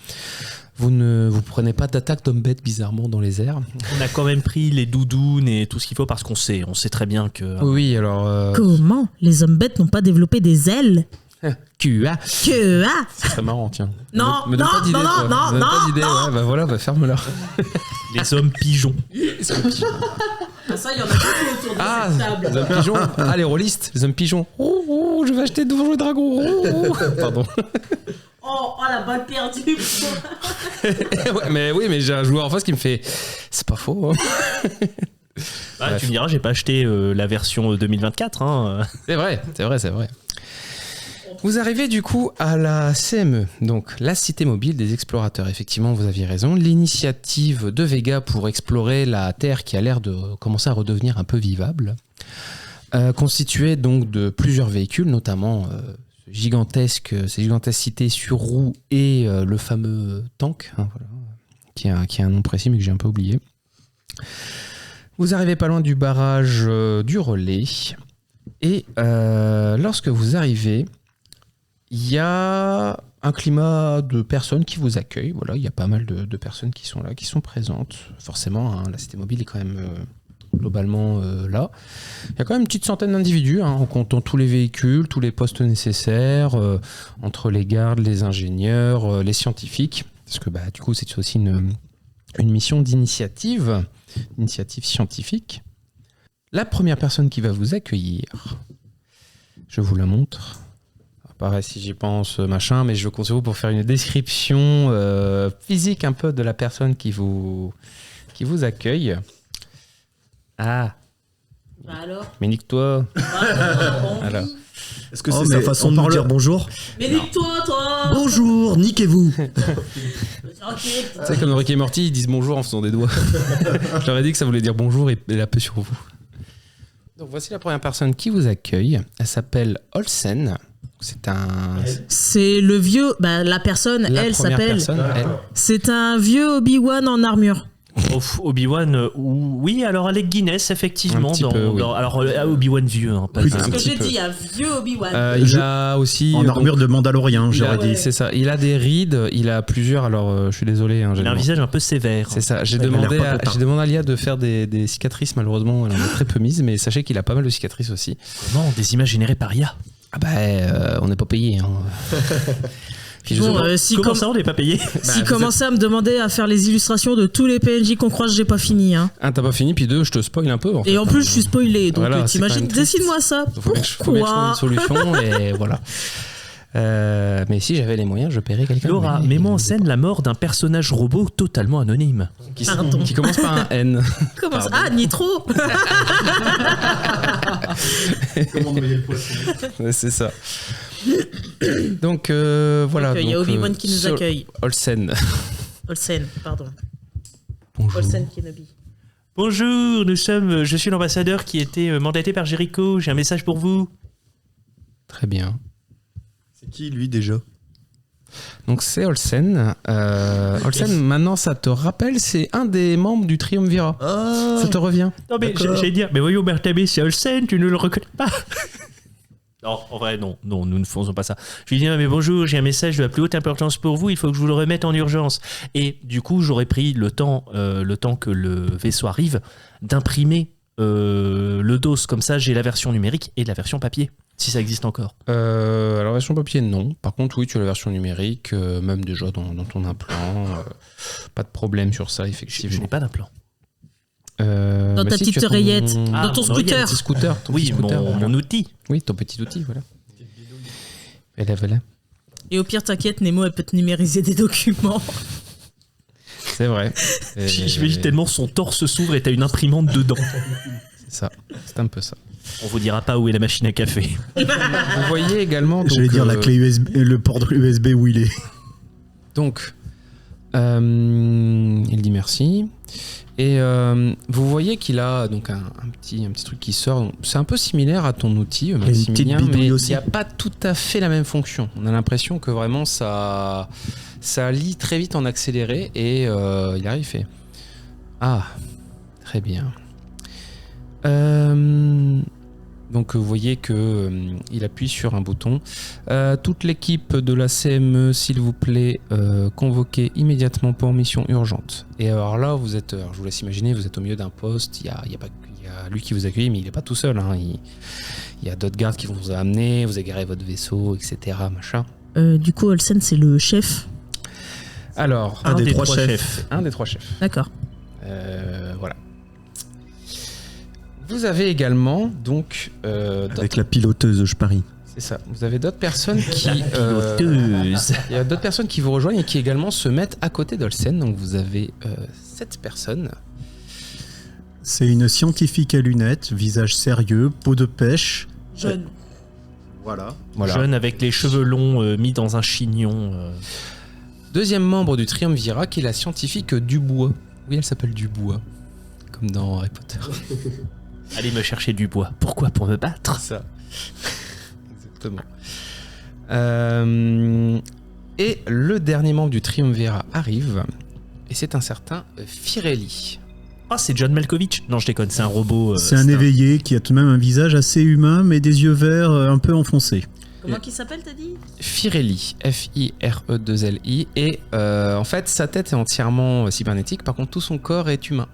Vous ne vous prenez pas d'attaque d'hommes bêtes bizarrement dans les airs. On a quand même pris les doudounes et tout ce qu'il faut parce qu'on sait très bien que... Oui, alors... Comment les hommes bêtes n'ont pas développé des ailes QA, Que ah c'est très marrant, tiens. Non, Me donne non, pas d'idée, non, toi. non, Me donne pas non, d'idée, non. ouais, bah voilà, bah ferme-la. Les hommes pigeons. Ah, ça, il y en a beaucoup autour de Ah, cette table. les hommes pigeons. Ah, les rôlistes, les hommes pigeons. Oh, je vais acheter Donjons et Dragons. Oh. Pardon. Oh, la balle perdue. Ouais, mais oui, mais j'ai un joueur en face qui me fait. C'est pas faux. Hein. Ah, Bref. tu me diras, j'ai pas acheté la version 2024. Hein. C'est vrai, c'est vrai, c'est vrai. Vous arrivez du coup à la CME, donc la cité mobile des explorateurs. Effectivement, vous aviez raison. L'initiative de Vega pour explorer la Terre qui a l'air de commencer à redevenir un peu vivable, constituée donc de plusieurs véhicules, notamment ces gigantesques cités sur roues et le fameux tank, hein, voilà, qui a un nom précis mais que j'ai un peu oublié. Vous arrivez pas loin du barrage du relais et lorsque vous arrivez, il y a un climat de personnes qui vous accueillent. Voilà, il y a pas mal de personnes qui sont là, qui sont présentes. Forcément, hein, la cité mobile est quand même globalement là. Il y a quand même une petite centaine d'individus, hein, en comptant tous les véhicules, tous les postes nécessaires, entre les gardes, les ingénieurs, les scientifiques. Parce que du coup, c'est aussi une mission d'initiative scientifique. La première personne qui va vous accueillir, je vous la montre. Pareil, si j'y pense, machin, mais je compte sur vous pour faire une description physique un peu de la personne qui vous accueille. Ah, Bah alors mais nique-toi. bon. Voilà. Est-ce que Oh, c'est sa mais façon on de nous parle- dire bonjour? Mais nique-toi, toi Bonjour, niquez-vous. Ok. Tu sais, comme dans Rick et Morty, ils disent bonjour en faisant des doigts. Je leur ai dit que ça voulait dire bonjour et la peu sur vous. Donc voici la première personne qui vous accueille. Elle s'appelle Olsen. C'est C'est le vieux... Bah, la personne, la elle première s'appelle... personne, elle. C'est un vieux Obi-Wan en armure. Obi-Wan, oui, alors Alec Guinness, effectivement. Un petit peu, oui. Alors, Obi-Wan vieux. Hein, pas Oui, un C'est ce que petit j'ai peu. dit, un vieux Obi-Wan. Il a aussi... En donc, armure de Mandalorien, il a- j'aurais dit. C'est ça. Il a des rides, il a plusieurs... Alors, je suis désolé. Hein, Il a un visage un peu sévère. C'est ça. J'ai Il a l'air demandé, pas content. j'ai demandé à Lia de faire des cicatrices. Malheureusement, elle en a très peu mises, mais sachez qu'il a pas mal de cicatrices aussi. Comment des images générées par IA. Ah on n'est pas payé. Hein. Puis je sais Bon, pas- si Comment ça, on n'est pas payé si commençait à me demander à faire les illustrations de tous les PNJ qu'on croise, j'ai pas fini. Hein. Un, t'as pas fini, puis deux, je te spoil un peu. En Et fait, en plus, je suis spoilé. Donc, Voilà, c'est t'imagines, quand même triste. dessine-moi ça. Faut bien que je trouve Pourquoi une solution et voilà. Mais si j'avais les moyens, je paierais quelqu'un. Laura, Mais- mets-moi en scène la mort d'un personnage robot totalement anonyme. Pardon. qui commence par un N. Comment ça Ah, Nitro Ouais, c'est ça. Donc voilà. Donc, il y a donc, Obi-Wan qui nous sur accueille. Olsen. Olsen, pardon. Bonjour. Olsen Kenobi. Bonjour, je suis l'ambassadeur qui était mandaté par Jericho. J'ai un message pour vous. Très bien. C'est qui lui déjà? Donc c'est Olsen. Olsen, maintenant ça te rappelle, c'est un des membres du Triumvirat. Ah, Ça te revient? Non mais D'accord. j'allais dire, mais voyons Bertabé, c'est Olsen, tu ne le reconnais pas. Non, en vrai, non, nous ne faisons pas ça. Je lui dis, mais bonjour, j'ai un message de la plus haute importance pour vous, il faut que je vous le remette en urgence. Et du coup, j'aurais pris le temps que le vaisseau arrive, d'imprimer le dos. Comme ça, j'ai la version numérique et la version papier, si ça existe encore. Alors version papier non. Par contre oui, tu as la version numérique, même déjà dans ton implant. Pas de problème sur ça Je effectivement. n'ai pas d'implant. Dans ta si, petite tu as oreillette, Ah, dans ton mon oreillette, scooter. Petit scooter. Ton Oui, petit scooter, voilà. mon outil. Oui, ton petit outil, voilà. Voilà. Et au pire, t'inquiète, Nemo, elle peut te numériser des documents. C'est vrai. Et- J'imagine tellement son torse s'ouvre et t'as une imprimante dedans. C'est ça. C'est un peu ça. On vous dira pas où est la machine à café. Vous voyez également. J'allais donc, dire la clé USB, le port de USB où il est. Donc, il dit merci. Et vous voyez qu'il a donc un petit truc qui sort. C'est un peu similaire à ton outil, une Maximilien, petite bidouille mais il aussi. n'y a pas tout à fait la même fonction. On a l'impression que vraiment ça lit très vite en accéléré et il arrive, il fait ah, très bien. Donc vous voyez que il appuie sur un bouton. Toute l'équipe de la CME, s'il vous plaît, convoquez immédiatement pour mission urgente. Et alors là, vous êtes, alors je vous laisse imaginer, vous êtes au milieu d'un poste. Il y a lui qui vous accueille, mais il n'est pas tout seul. Hein. Il y a d'autres gardes qui vont vous amener, vous égarez votre vaisseau, etc. Machin. Du coup, Olsen, c'est le chef. Alors, Un des trois chefs. un des trois chefs. D'accord. Voilà. Vous avez également donc avec la piloteuse, je parie. c'est ça. Vous avez d'autres personnes qui Piloteuse. il y a d'autres personnes qui vous rejoignent et qui également se mettent à côté d'Olsen. Donc vous avez 7 personnes. C'est une scientifique à lunettes, visage sérieux, peau de pêche. Jeune. Voilà. Voilà. Jeune avec les cheveux longs mis dans un chignon. Deuxième membre du Triumvirat qui est la scientifique Dubois. Oui, elle s'appelle Dubois, comme dans Harry Potter. Allez me chercher du bois. Pourquoi? Pour me battre? Ça. Exactement. Et le dernier membre du Triumvirat arrive, et c'est un certain Firelli. Ah, c'est John Malkovich. Non, je déconne, c'est un robot. C'est un éveillé qui a tout de même un visage assez humain, mais des yeux verts un peu enfoncés. Comment qu'il s'appelle, t'as dit? Firelli, F-I-R-E-2-L-I, et en fait sa tête est entièrement cybernétique, par contre tout son corps est humain.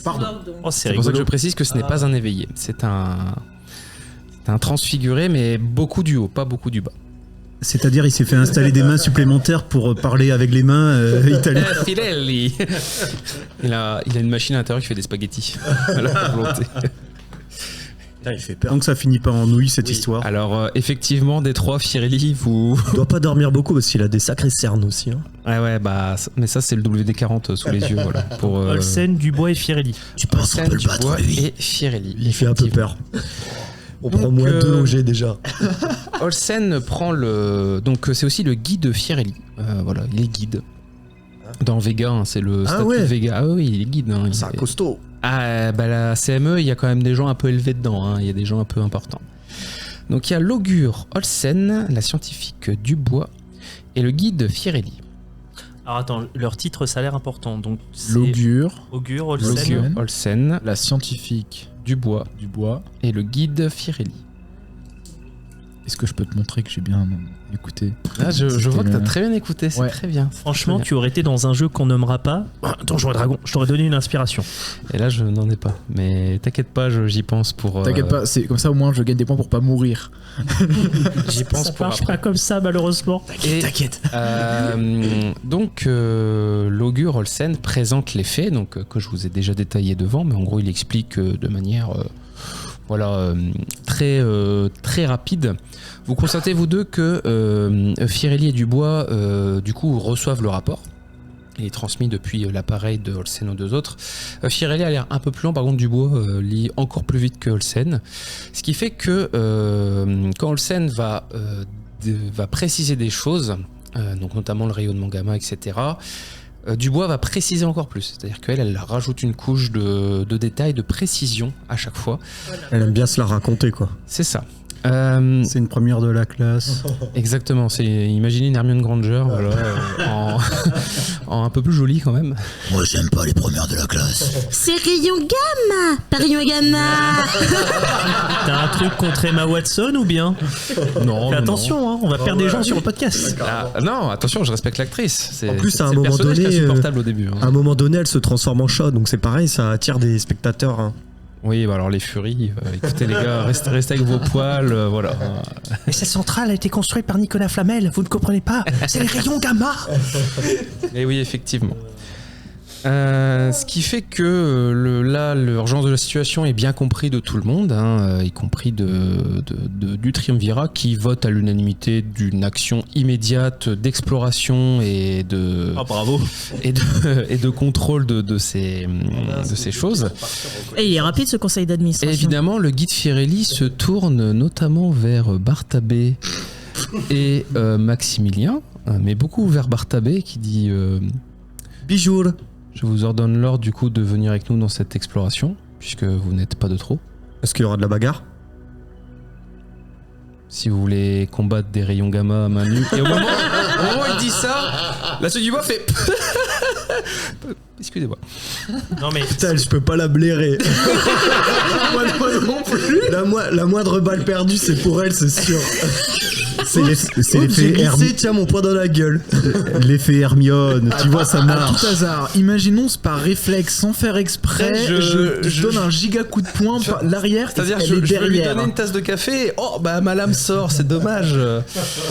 Pardon. Oh, c'est C'est pour ça que je rigolo. précise que ce n'est pas un éveillé, c'est un transfiguré, mais beaucoup du haut, pas beaucoup du bas. C'est-à-dire, il s'est fait installer des mains supplémentaires pour parler avec les mains italiennes. Firelli. il a une machine à l'intérieur qui fait des spaghettis à la volonté. Il fait peur. Donc ça finit pas en nouilles cette histoire. Alors effectivement, des trois, Firelli, vous... Il doit pas dormir beaucoup parce qu'il a des sacrés cernes aussi. Hein. Ouais, bah, mais ça c'est le WD-40 sous les yeux, voilà. Pour Olsen, Dubois et Firelli. Tu penses qu'on Olsen, peut le battre, Dubois lui et Firelli. Il fait un peu peur. On prend moins 2 au jet déjà. Olsen prend le... Donc c'est aussi le guide Firelli. Voilà, il est guide. Dans Vega, hein, c'est le statut ouais. de Vega. Ah oui, il est guide. Hein, C'est un costaud. Ah, bah la CME, il y a quand même des gens un peu élevés dedans. Hein, il y a des gens un peu importants. Donc il y a l'augure Olsen, la scientifique Dubois et le guide Firelli. Alors attends, leur titre, ça a l'air important. Donc c'est L'augure, Augure, Olsen. L'augure Olsen, la scientifique Dubois Dubois. et le guide Firelli. Est-ce que je peux te montrer que j'ai bien écouté? Ah, je vois que C'était t'as très bien écouté, c'est Ouais. très bien. Franchement, tu aurais été dans un jeu qu'on nommera pas Donjons et Dragons. Je t'aurais donné une inspiration. Et là, je n'en ai pas. Mais t'inquiète pas, j'y pense pour. T'inquiète pas, c'est comme ça au moins je gagne des points pour pas mourir. J'y pense Ça pour marche après. pas comme ça, malheureusement. Et, T'inquiète. donc, l'augure Olsen présente les faits, donc, que je vous ai déjà détaillés devant, mais en gros, il explique de manière très rapide. Vous constatez, vous deux, que Firelli et Dubois, du coup, reçoivent le rapport. Il est transmis depuis l'appareil de Olsen aux deux autres. Firelli a l'air un peu plus lent, par contre Dubois lit encore plus vite que Olsen. Ce qui fait que quand Olsen va va préciser des choses, donc notamment le rayonnement gamma, etc. Dubois va préciser encore plus, c'est-à-dire qu'elle rajoute une couche de détails, de précision à chaque fois. Elle aime bien se la raconter, quoi. C'est ça. C'est une première de la classe. Exactement, c'est imaginez une Hermione Granger, voilà, en un peu plus jolie quand même. Moi, j'aime pas les premières de la classe. C'est Rayon Gamma, pas Rayon Gamma. T'as un truc contre Emma Watson ou bien? Non, Fais attention, hein, on va perdre des gens sur le podcast. non, attention, je respecte l'actrice. En plus, c'est à un le moment personnage donné, qui est insupportable au début. À un moment donné, elle se transforme en chat, donc c'est pareil, ça attire des spectateurs. Hein. Oui, bah alors les furies, écoutez les gars, restez avec vos poils, voilà. Mais cette centrale a été construite par Nicolas Flamel, vous ne comprenez pas? C'est les rayons gamma. Et oui, effectivement. Ce qui fait que là, l'urgence de la situation est bien compris de tout le monde, hein, y compris du triumvirat qui vote à l'unanimité d'une action immédiate d'exploration et de, bravo. et de contrôle de ces choses. Et il est rapide ce conseil Et d'administration. évidemment, le guide Firelli se tourne notamment vers Bartabé et Maximilien, mais beaucoup vers Bartabé qui dit Bijour. je vous ordonne l'ordre du coup de venir avec nous dans cette exploration, puisque vous n'êtes pas de trop. Est-ce qu'il y aura de la bagarre? Si vous voulez combattre des rayons gamma à main nue. Et au moment où il dit ça, la seule du bois fait. Excusez-moi. Non mais Putain, je peux pas la blairer. Moi non plus. La moindre balle perdue, c'est pour elle, c'est sûr. C'est J'ai l'effet glissé, tiens mon poing dans la gueule. l'effet Hermione, tu vois, ça À marche. tout hasard, imaginons par réflexe, sans faire exprès, je donne un giga coup de poing par l'arrière, C'est-à-dire, elle je est vais lui derrière. donner une tasse de café et oh, bah ma lame sort, c'est dommage.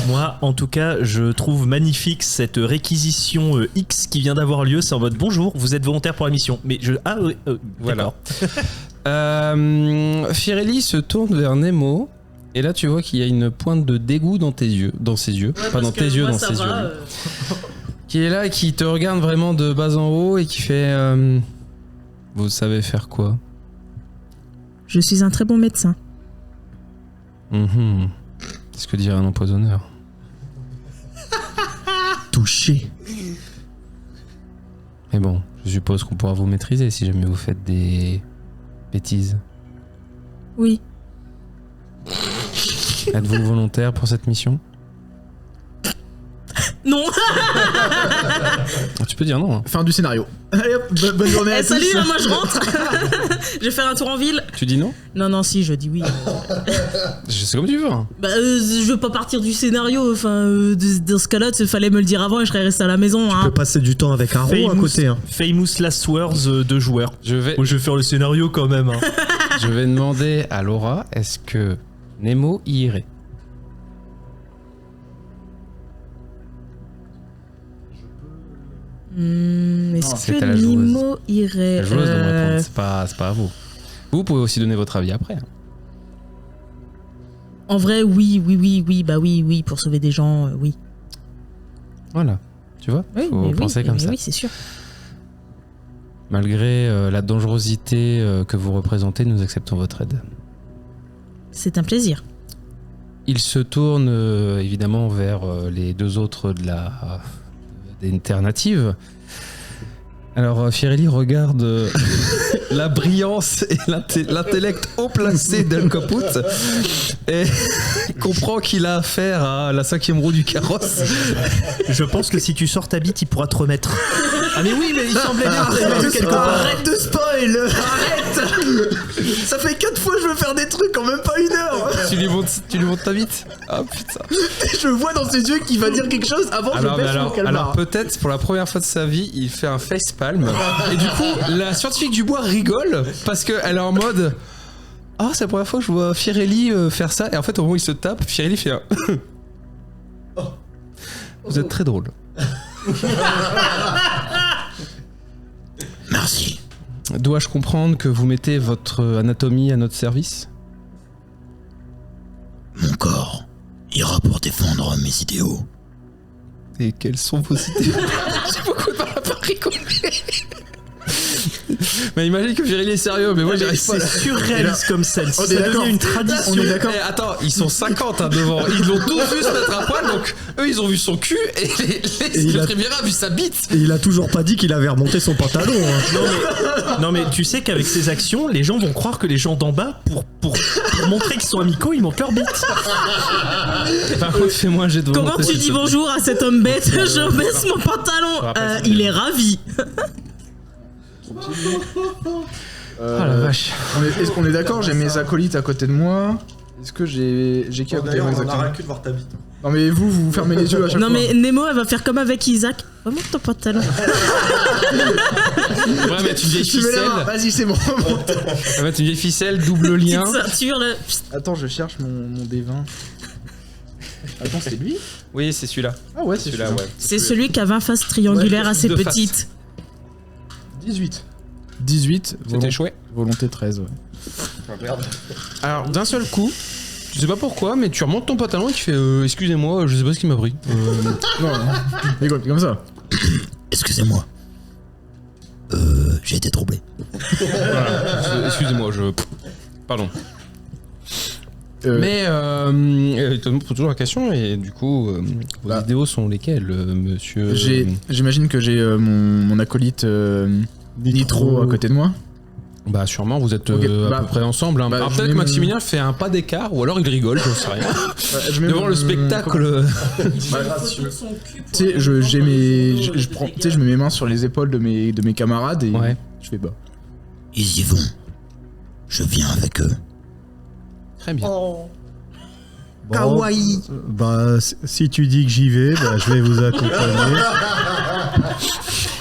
moi, en tout cas, je trouve magnifique cette réquisition X qui vient d'avoir lieu. C'est en mode bonjour, vous êtes volontaire pour la mission. Mais je. Ah oui, Voilà. d'accord. Firelli se tourne vers Nemo. Et là, tu vois qu'il y a une pointe de dégoût dans ses yeux. Pas dans tes yeux, dans ses yeux. Qui est là et qui te regarde vraiment de bas en haut et qui fait vous savez faire quoi? Je suis un très bon médecin. C'est ce que dirait un empoisonneur. Touché. Mais bon, je suppose qu'on pourra vous maîtriser si jamais vous faites des bêtises. Oui. Êtes-vous volontaire pour cette mission? Non. Tu peux dire non. Hein. Fin du scénario. Allez hop, bonne journée à Eh, tous. salut, hein, moi je rentre. Je vais faire un tour en ville. Tu dis non? Non, si, je dis oui. C'est comme tu veux. Hein. Bah, je veux pas partir du scénario. Enfin, dans ce cas-là, il fallait me le dire avant et je serais resté à la maison. Tu Hein. peux passer du temps avec Arrow à côté. Hein. Famous Last Words de joueurs. Je vais Moi, je vais faire le scénario quand même. Hein. Je vais demander à Laura, est-ce que Nemo y irait? Est-ce c'est que à la joueuse. Nemo irait La joueuse devrait répondre, c'est pas à vous. Vous pouvez aussi donner votre avis après. Hein. En vrai, oui, bah oui, pour sauver des gens, oui. Voilà, tu vois, Oui, faut mais penser comme ça. Oui, c'est sûr. Malgré la dangerosité que vous représentez, nous acceptons votre aide. C'est un plaisir. Il se tourne évidemment vers les deux autres des terres natives. Alors Firelli regarde la brillance et l'intellect haut placé d'El Caput et comprend qu'il a affaire à la 5e roue du carrosse. Je pense que si tu sors ta bite, il pourra te remettre. Ah mais oui, mais il semblait bien. Arrête de spoil. Arrête. Ça fait 4 fois que je veux faire des trucs en même pas 1 heure. Tu lui montres ta bite? Ah putain. Je vois dans ses yeux qu'il va dire quelque chose avant que je Alors, baisse mais mon alors calmar. peut-être pour la première fois de sa vie, il fait un facepalm. Et du coup, la scientifique du bois rigole parce qu'elle est en mode ah, c'est la première fois que je vois Firelli faire ça. Et en fait, au moment où il se tape, Firelli fait un Vous êtes très drôle. Merci. Dois-je comprendre que vous mettez votre anatomie à notre service? Mon corps ira pour défendre mes idéaux. Et quelles sont vos idées? J'ai beaucoup de mal à pas rigoler. Mais imagine que Viril est sérieux, mais moi j'arrive pas. C'est surréaliste comme scène. On est Ça d'accord. devient une tradition. On est d'accord. Eh, attends, ils sont 50 devant. Ils l'ont tous vu se mettre à poil, donc eux ils ont vu son cul et il le a- Triviera a vu sa bite. Et il a toujours pas dit qu'il avait remonté son pantalon. Hein. Non mais tu sais qu'avec ces actions, les gens vont croire que les gens d'en bas, pour montrer qu'ils sont amicaux, ils montent leur bite. Par contre, fais-moi un jet de Comment volonté, tu s'il dis te plaît. bonjour à cet homme bête? Je baisse mon pantalon. Il est ravi. Ah la vache. Est-ce qu'on est d'accord? J'ai mes acolytes à côté de moi. Est-ce que j'ai qui à côté de moi exactement? de voir ta bite. Non mais vous fermez les yeux à chaque Non fois. mais Nemo, elle va faire comme avec Isaac. Remonte ton pantalon. On va mettre une vieille Tu mets la main, ficelle. vas-y c'est bon. On va mettre une vieille ficelle, double lien. Petite ceinture là. Attends, je cherche mon D20. Attends, c'est lui? Oui, c'est celui-là. Ah ouais, c'est celui-là. ouais. C'est celui qui a 20 faces triangulaires Ouais, assez de face. petites. 18. 18, C'était chouette. volonté 13, ouais. Alors, d'un seul coup, je sais pas pourquoi, mais tu remontes ton pantalon et tu fais excusez-moi, je sais pas ce qui m'a pris. Non, rigole, comme ça. Excusez-moi. J'ai été troublé. Excusez-moi, Pardon. Mais, tu me poses toujours la question, et du coup, vos Bah. vidéos sont lesquelles, monsieur J'imagine que j'ai mon acolyte Nitro à côté de moi. Bah, sûrement, vous êtes Ok, à bah, peu près ensemble. Hein. bah, Alors, je peut-être mets que mon- Maximilien fait un pas d'écart, ou alors il rigole, j'en sais rien. Je mets Devant mon- le spectacle. Tu sais, j'ai mes, je prends, tu sais, je mets mes mains sur les épaules de mes camarades et Ouais. je fais bah. Ils y vont. Je viens avec eux. Très bien. Kawaii. Bah, si tu dis que j'y vais, bah, je vais vous accompagner.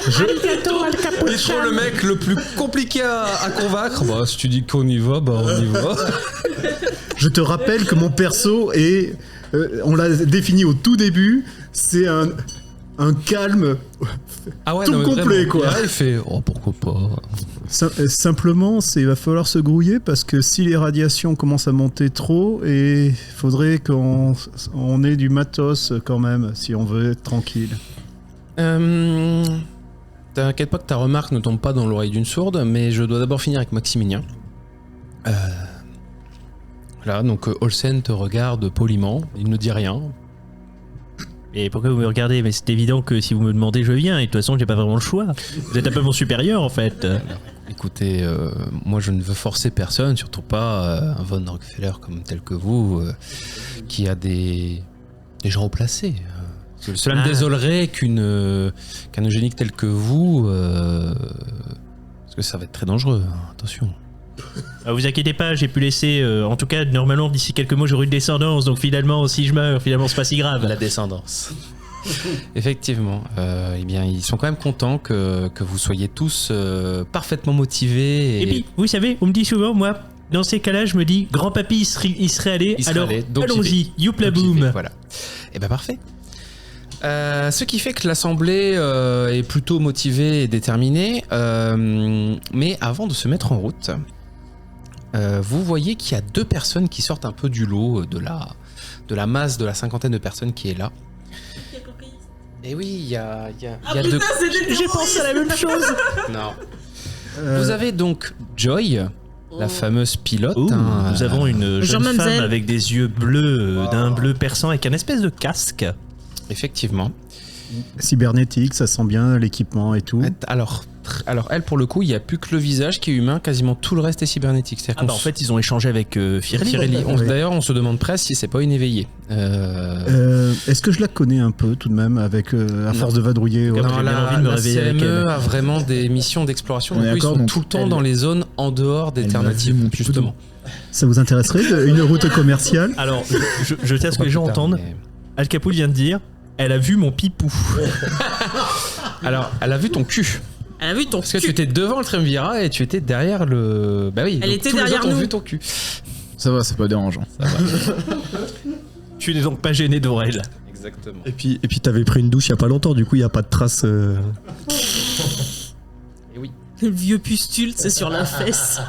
Il est trop le mec le plus compliqué à convaincre. Bah, si tu dis qu'on y va, bah on y va. Je te rappelle que mon perso est, on l'a défini au tout début, c'est un calme. Ah ouais, Tout non, mais complet, vraiment. quoi. Et là, il fait oh pourquoi pas. Simplement, il va falloir se grouiller parce que si les radiations commencent à monter trop, et faudrait qu'on ait du matos quand même si on veut être tranquille. T'inquiète pas que ta remarque ne tombe pas dans l'oreille d'une sourde, mais je dois d'abord finir avec Maximilien. Voilà, donc Olsen te regarde poliment, il ne dit rien. Et pourquoi vous me regardez? Mais c'est évident que si vous me demandez, je viens. Et de toute façon, j'ai pas vraiment le choix. Vous êtes un peu mon supérieur, en fait. Écoutez, moi je ne veux forcer personne, surtout pas un Von Rockefeller comme tel que vous, qui a des gens haut placés. Cela me désolerait qu'un eugénique tel que vous, parce que ça va être très dangereux, hein, attention. Vous inquiétez pas, j'ai pu laisser. En tout cas, normalement, d'ici quelques mois, j'aurai une descendance. Donc finalement, si je meurs, finalement, c'est pas si grave. La descendance. Effectivement. Eh bien, ils sont quand même contents que vous soyez tous parfaitement motivés. Et puis, vous savez, on me dit souvent, moi, dans ces cas-là, je me dis, grand-papy, il serait allé. Il serait Alors, allé, donc allons-y, youpla donc, boum. voilà. Et ben parfait. Ce qui fait que l'assemblée est plutôt motivée et déterminée. Mais avant de se mettre en route, vous voyez qu'il y a deux personnes qui sortent un peu du lot de la masse de la cinquantaine de personnes qui est là. Et oui, il y a deux... J'ai pensé à la même chose. Non. Vous avez donc Joy, la fameuse pilote. Ouh, hein, nous avons une jeune femme Mademoiselle. avec des yeux bleus, d'un bleu perçant, avec un espèce de casque. Effectivement. Cybernétique, ça sent bien l'équipement et tout. Alors elle, pour le coup, il n'y a plus que le visage qui est humain, quasiment tout le reste est cybernétique. C'est-à-dire Ah bah qu'on en fait, ils ont échangé avec Firelli. Firelli. Oui. D'ailleurs, on se demande presque si c'est pas une éveillée. Est-ce que je la connais un peu tout de même avec à force de vadrouiller ouais. Non, Non, j'ai bien envie de me la réveiller avec CME elle. a vraiment des missions d'exploration. On est Donc, ils d'accord, sont donc tout le temps elle- dans les zones en dehors des elle terres m'a natives, vu mon justement. Ça vous intéresserait une route commerciale? Alors, je tiens à ce que les gens Pas plus tard, entendent. mais- Al Capote vient de dire, elle a vu mon pipou. Alors, elle a vu ton cul. Elle a vu ton Parce que cul. tu étais devant le Triumvirat et tu étais derrière le. Bah oui. Elle donc était tous les derrière autres ont nous. vu ton cul. Ça va, c'est pas dérangeant. Tu n'es donc pas gêné d'Aurel. Exactement. Et puis t'avais pris une douche il y a pas longtemps, du coup il y a pas de traces. Et oui, Le vieux pustule, c'est sur la fesse.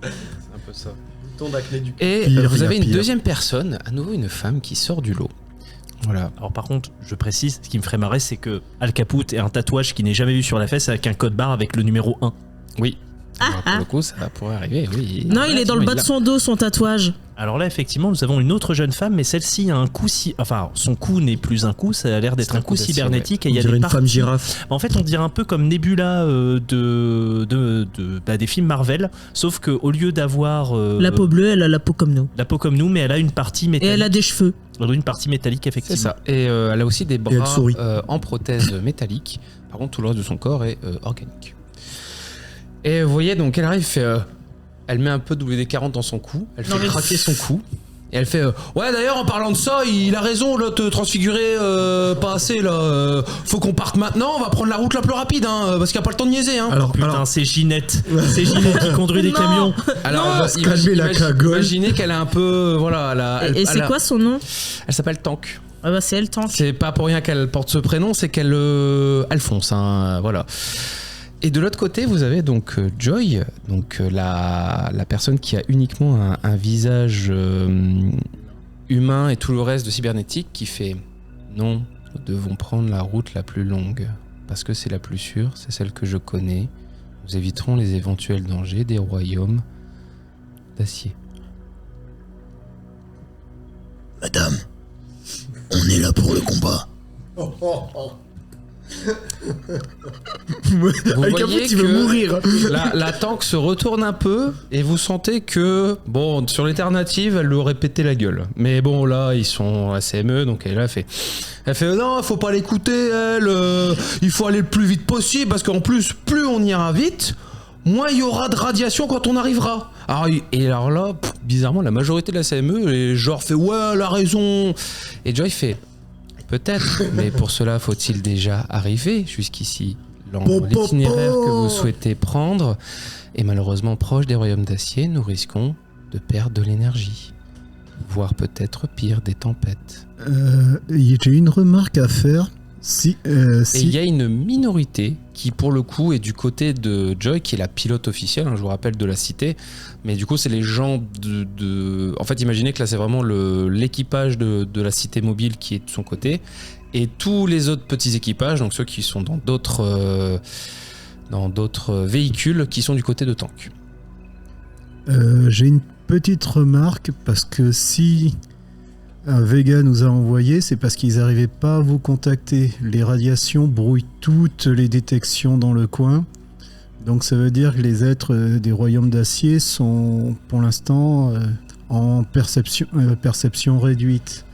c'est un peu ça. Pire, Et il y vous a avez une pire. deuxième personne, à nouveau une femme qui sort du lot. Voilà. Alors par contre, je précise, ce qui me ferait marrer, c'est que Al Capote ait un tatouage qui n'est jamais vu sur la fesse avec un code barre avec le numéro 1. Oui. Alors, pour le coup, ça pourrait arriver, oui. Non, il est dans le bas de son dos, son tatouage. Alors là, effectivement, nous avons une autre jeune femme, mais celle-ci a un cou enfin, son cou n'est plus un cou, ça a l'air d'être C'est un cou d'acier, cybernétique. On Et il y a dirait des une femme parties- girafe. En fait, on dirait un peu comme Nebula des films Marvel, sauf qu'au lieu d'avoir La peau bleue, elle a la peau comme nous. la peau comme nous, mais elle a une partie Et métallique. elle a des cheveux. Elle a une partie métallique, C'est effectivement. ça. Et elle a aussi des elle bras sourit. en prothèse métallique. Par contre, tout le reste de son corps est organique. Et vous voyez, donc elle arrive, elle met un peu WD-40 dans son cou, elle Non, fait mais- craquer son cou. Et elle fait ouais, d'ailleurs, en parlant de ça, il a raison, là, te transfigurer pas assez, là. Faut qu'on parte maintenant, on va prendre la route la plus rapide, hein, parce qu'il n'y a pas le temps de niaiser, hein. Alors, Putain, c'est Ginette. C'est Ginette qui conduit des Non. camions. Alors, non, calmer la cagole. imaginez qu'elle a un peu. Voilà, Et c'est quoi son nom? Elle s'appelle Tank. Ah bah c'est elle, Tank. C'est pas pour rien qu'elle porte ce prénom, c'est qu'elle elle fonce, hein, voilà. Et de l'autre côté, vous avez donc Joy, donc la personne qui a uniquement un visage humain et tout le reste de cybernétique, qui fait non, nous devons prendre la route la plus longue parce que c'est la plus sûre, c'est celle que je connais. Nous éviterons les éventuels dangers des royaumes d'acier. Madame, on est là pour le combat. Vous Avec un voyez peu, tu veux que mourir. la tank se retourne un peu et vous sentez que, bon, sur l'alternative, elle lui aurait pété la gueule. Mais bon, là, ils sont à CME, donc elle fait non, faut pas l'écouter, elle, il faut aller le plus vite possible parce qu'en plus, plus on ira vite, moins il y aura de radiation quand on arrivera. Et alors là, bizarrement, la majorité de la CME est genre fait ouais, elle a raison. Et Joy fait peut-être, mais pour cela faut-il déjà arriver jusqu'ici. L'itinéraire que vous souhaitez prendre est malheureusement proche des royaumes d'acier. Nous risquons de perdre de l'énergie, voire peut-être pire, des tempêtes. J'ai une remarque à faire. Si, Et il si y a une minorité qui, pour le coup, est du côté de Joy, qui est la pilote officielle, hein, je vous rappelle, de la cité. Mais du coup, c'est les gens En fait, imaginez que là, c'est vraiment l'équipage de la cité mobile qui est de son côté. Et tous les autres petits équipages, donc ceux qui sont dans d'autres véhicules, qui sont du côté de Tank. j'ai une petite remarque parce que si Vega nous a envoyé, c'est parce qu'ils n'arrivaient pas à vous contacter. Les radiations brouillent toutes les détections dans le coin. Donc ça veut dire que les êtres des royaumes d'acier sont pour l'instant en perception réduite.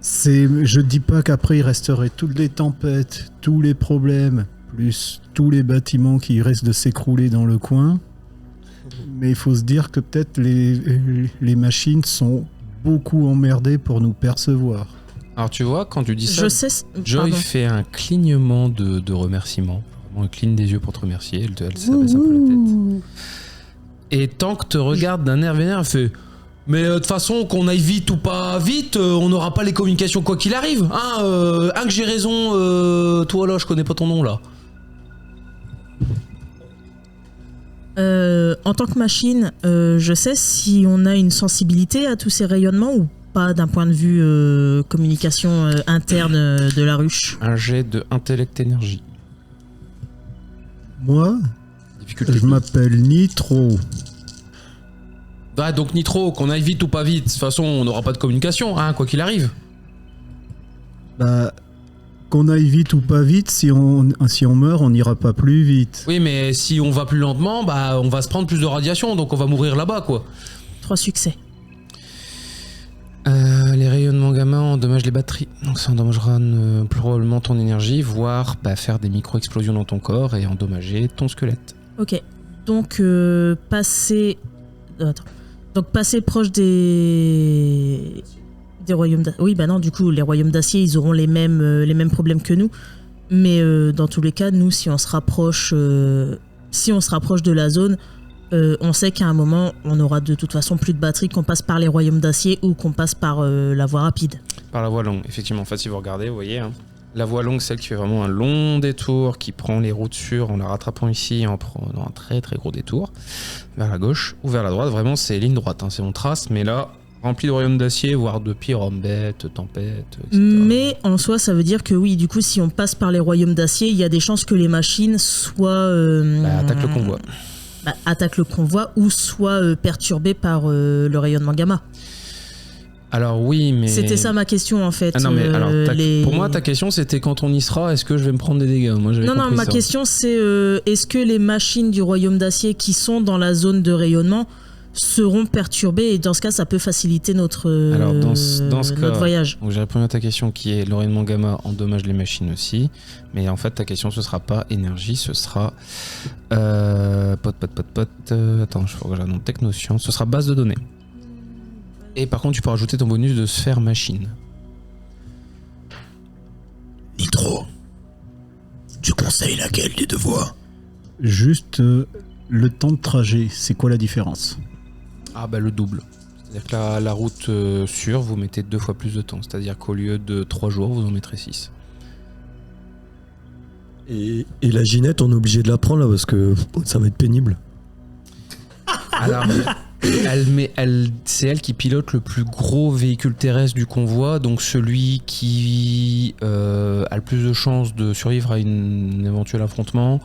Je ne dis pas qu'après il resterait toutes les tempêtes, tous les problèmes, plus tous les bâtiments qui restent de s'écrouler dans le coin. Mais il faut se dire que peut-être les machines sont beaucoup emmerdées pour nous percevoir. Alors tu vois, quand tu dis ça, Je sais. Joy Pardon. fait un clignement de remerciement. Vraiment, elle cligne des yeux pour te remercier. Elle s'abaisse un peu la tête. Et Tank te regarde d'un air vénère, elle fait mais de toute façon, qu'on aille vite ou pas vite, on n'aura pas les communications quoi qu'il arrive. Hein, que j'ai raison, toi là, je connais pas ton nom là. En tant que machine, je sais si on a une sensibilité à tous ces rayonnements ou pas d'un point de vue communication interne de la ruche. Un jet de intellect énergie. Moi, Difficulté. je m'appelle Nitro. Ah, donc Nitro, qu'on aille vite ou pas vite, de toute façon, on n'aura pas de communication, hein, quoi qu'il arrive. Bah, qu'on aille vite ou pas vite, si on meurt, on n'ira pas plus vite. Oui, mais si on va plus lentement, bah, on va se prendre plus de radiation, donc on va mourir là-bas, quoi. 3 succès. Les rayonnements gamma endommagent les batteries, donc ça endommagera probablement ton énergie, voire faire des micro-explosions dans ton corps et endommager ton squelette. Ok. Donc passer. Attends. Donc passer proche des royaumes d'acier. Oui, bah non, du coup, les royaumes d'acier, ils auront les mêmes problèmes que nous. Mais dans tous les cas, nous, si on se rapproche de la zone, on sait qu'à un moment, on aura de toute façon plus de batterie, qu'on passe par les royaumes d'acier ou qu'on passe par la voie rapide. Par la voie longue, effectivement. En fait, si vous regardez, vous voyez, hein, la voie longue, celle qui fait vraiment un long détour, qui prend les routes sûres en la rattrapant ici, en prenant un très très gros détour, vers la gauche ou vers la droite. Vraiment, c'est ligne droite, hein, c'est on trace, mais là, Rempli de royaumes d'acier, voire de pire, hommes bêtes, tempêtes, etc. Mais en soi, ça veut dire que oui, du coup, si on passe par les royaumes d'acier, il y a des chances que les machines soient... Attaque le convoi. Attaquent le convoi ou soient perturbées par le rayonnement gamma. Alors oui, mais... C'était ça ma question en fait. Ah non, mais alors, pour moi, ta question, c'était quand on y sera, est-ce que je vais me prendre des dégâts? Moi, j'avais Non, compris ma ça. question c'est est-ce que les machines du royaume d'acier qui sont dans la zone de rayonnement seront perturbées et dans ce cas, ça peut faciliter notre voyage. Donc j'ai répondu à ta question qui est le rayonnement gamma endommage les machines aussi. Mais en fait, ta question, ce sera pas énergie, ce sera... Attends, je faut que j'ai un nom technosciences. Ce sera base de données. Et par contre, tu peux rajouter ton bonus de sphère machine. Nitro, tu conseilles laquelle des deux voies? Juste le temps de trajet, c'est quoi la différence? Ah bah le double. C'est-à-dire que la route sûre, vous mettez 2 fois plus de temps. C'est-à-dire qu'au lieu de 3 jours, vous en mettrez 6. Et la Ginette, on est obligé de la prendre là parce que ça va être pénible. Alors, c'est elle qui pilote le plus gros véhicule terrestre du convoi, donc celui qui a le plus de chances de survivre à un éventuel affrontement,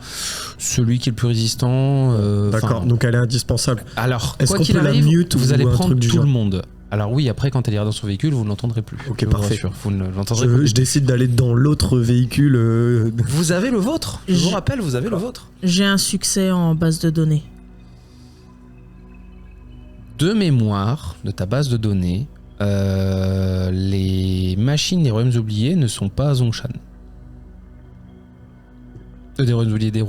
celui qui est le plus résistant. D'accord, donc elle est indispensable. Alors, est-ce quoi qu'on qu'il peut la arrive, mute vous ou allez un prendre truc du tout genre le monde. Alors oui, après, quand elle ira dans son véhicule, vous ne l'entendrez plus. Ok, Je vous parfait. rassure, vous ne l'entendrez plus. Je décide d'aller dans l'autre véhicule. Vous avez le vôtre. Je vous rappelle, vous avez le vôtre. J'ai un succès en base de données. De mémoire de ta base de données, les machines des royaumes oubliés ne sont pas à Zongshan. Des royaumes oubliés, des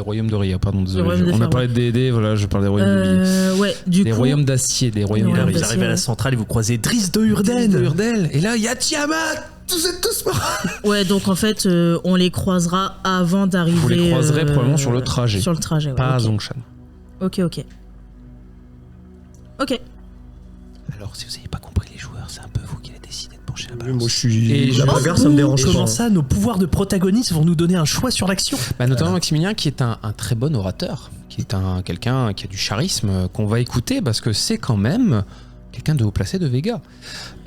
royaumes de Ria, pardon, désolé. royaumes de On a fer, parlé de D&D, voilà, je parle des royaumes oubliés. Ouais, du Des coup... royaumes d'acier, des royaumes Ouais, Là, d'acier. vous arrivez à la centrale et vous croisez Driss de Urden. De Hurdel. Et là, il y a Tiamat. Vous êtes tous morts. Ouais, donc en fait, on les croisera avant d'arriver... Vous les croiserez probablement sur le trajet. Sur le trajet, ouais. Pas à ok. Zongshan. Ok. Alors, si vous n'avez pas compris les joueurs, c'est un peu vous qui avez décidé de pencher la balance. Moi, je suis. Et La je- bagarre, ça me dérange pas. Comment ça, nos pouvoirs de protagonistes vont nous donner un choix sur l'action? Bah, notamment Maximilien qui est un très bon orateur, qui est quelqu'un qui a du charisme qu'on va écouter parce que c'est quand même quelqu'un de haut placé de Vega.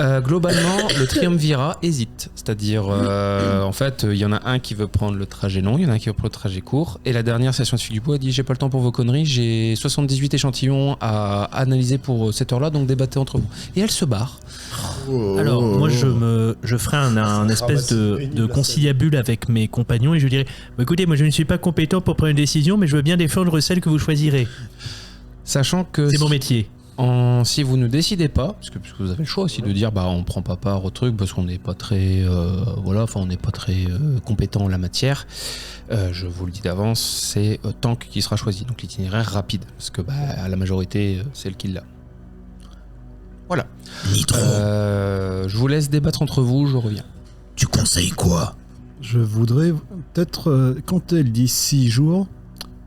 Globalement, le triumvirat hésite, c'est-à-dire en fait il y en a un qui veut prendre le trajet long, il y en a un qui veut prendre le trajet court, et la dernière session de Scientifique du Bois a dit j'ai pas le temps pour vos conneries, j'ai 78 échantillons à analyser pour cette heure-là, donc débattez entre vous. Et elle se barre. Alors, moi, je ferai un espèce de conciliabule avec mes compagnons et je dirai bah, écoutez, moi, je ne suis pas compétent pour prendre une décision, mais je veux bien défendre celle que vous choisirez. Sachant que C'est mon métier. si vous ne décidez pas, puisque vous avez le choix aussi de dire bah on prend pas part au truc parce qu'on n'est pas très on n'est pas très compétent en la matière. Je vous le dis d'avance, c'est Tank qui sera choisi, donc l'itinéraire rapide, parce que à la majorité c'est le qui l'a. Voilà. Nitro, Je vous laisse débattre entre vous, je reviens. tu conseilles quoi? Je voudrais peut-être, quand elle dit 6 jours,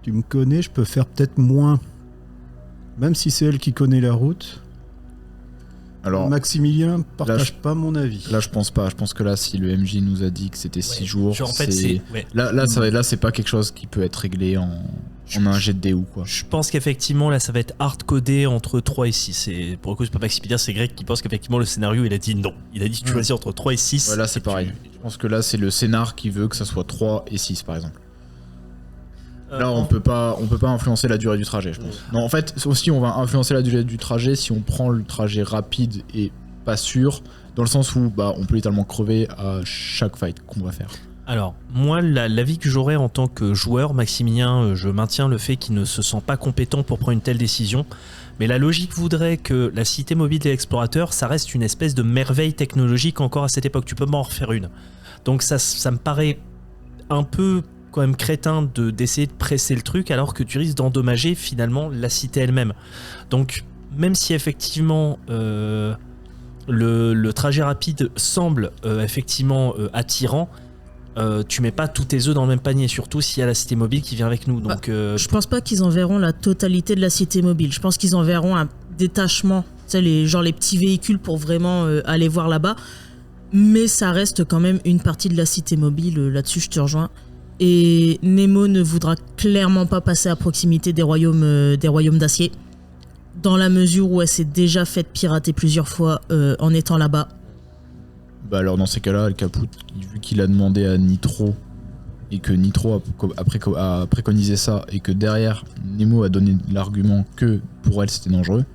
tu me connais, je peux faire peut-être moins. Même si c'est elle qui connaît la route. Alors, Maximilien partage là, pas mon avis. là, je pense pas. Je pense que là, si le MJ nous a dit que c'était 6 jours, Genre, en fait, c'est... ouais. Là, c'est pas quelque chose qui peut être réglé en un jet de dé ou quoi. Je pense qu'effectivement, là, ça va être hard-codé entre 3 et 6. Et pour le coup, c'est pas Maximilien, c'est Greg qui pense qu'effectivement, le scénario, il a dit non. Il a dit tu choisis entre 3 et 6. Ouais, là, c'est pareil. Je pense que là, c'est le scénar qui veut que ça soit 3 et 6, par exemple. Là, on peut pas influencer la durée du trajet, je pense. Non, en fait, aussi, on va influencer la durée du trajet si on prend le trajet rapide et pas sûr, dans le sens où on peut littéralement crever à chaque fight qu'on va faire. Alors, moi, l'avis que j'aurais en tant que joueur, Maximilien, je maintiens le fait qu'il ne se sent pas compétent pour prendre une telle décision. Mais la logique voudrait que la cité mobile des explorateurs, ça reste une espèce de merveille technologique encore à cette époque. Tu peux pas en refaire une. Donc ça me paraît un peu quand même crétin d'essayer de presser le truc alors que tu risques d'endommager finalement la cité elle-même. Donc, même si effectivement... le trajet rapide semble effectivement attirant, tu mets pas tous tes œufs dans le même panier, surtout s'il y a la cité mobile qui vient avec nous. Donc, Je pense pas qu'ils enverront la totalité de la cité mobile. Je pense qu'ils enverront un détachement, tu sais, les petits véhicules pour vraiment aller voir là-bas. Mais ça reste quand même une partie de la cité mobile. Là-dessus, je te rejoins. Et Nemo ne voudra clairement pas passer à proximité des royaumes d'acier. dans la mesure où elle s'est déjà faite pirater plusieurs fois en étant là-bas. Bah alors dans ces cas-là, le Caput, vu qu'il a demandé à Nitro et que Nitro a préconisé ça et que derrière Nemo a donné l'argument que pour elle c'était dangereux,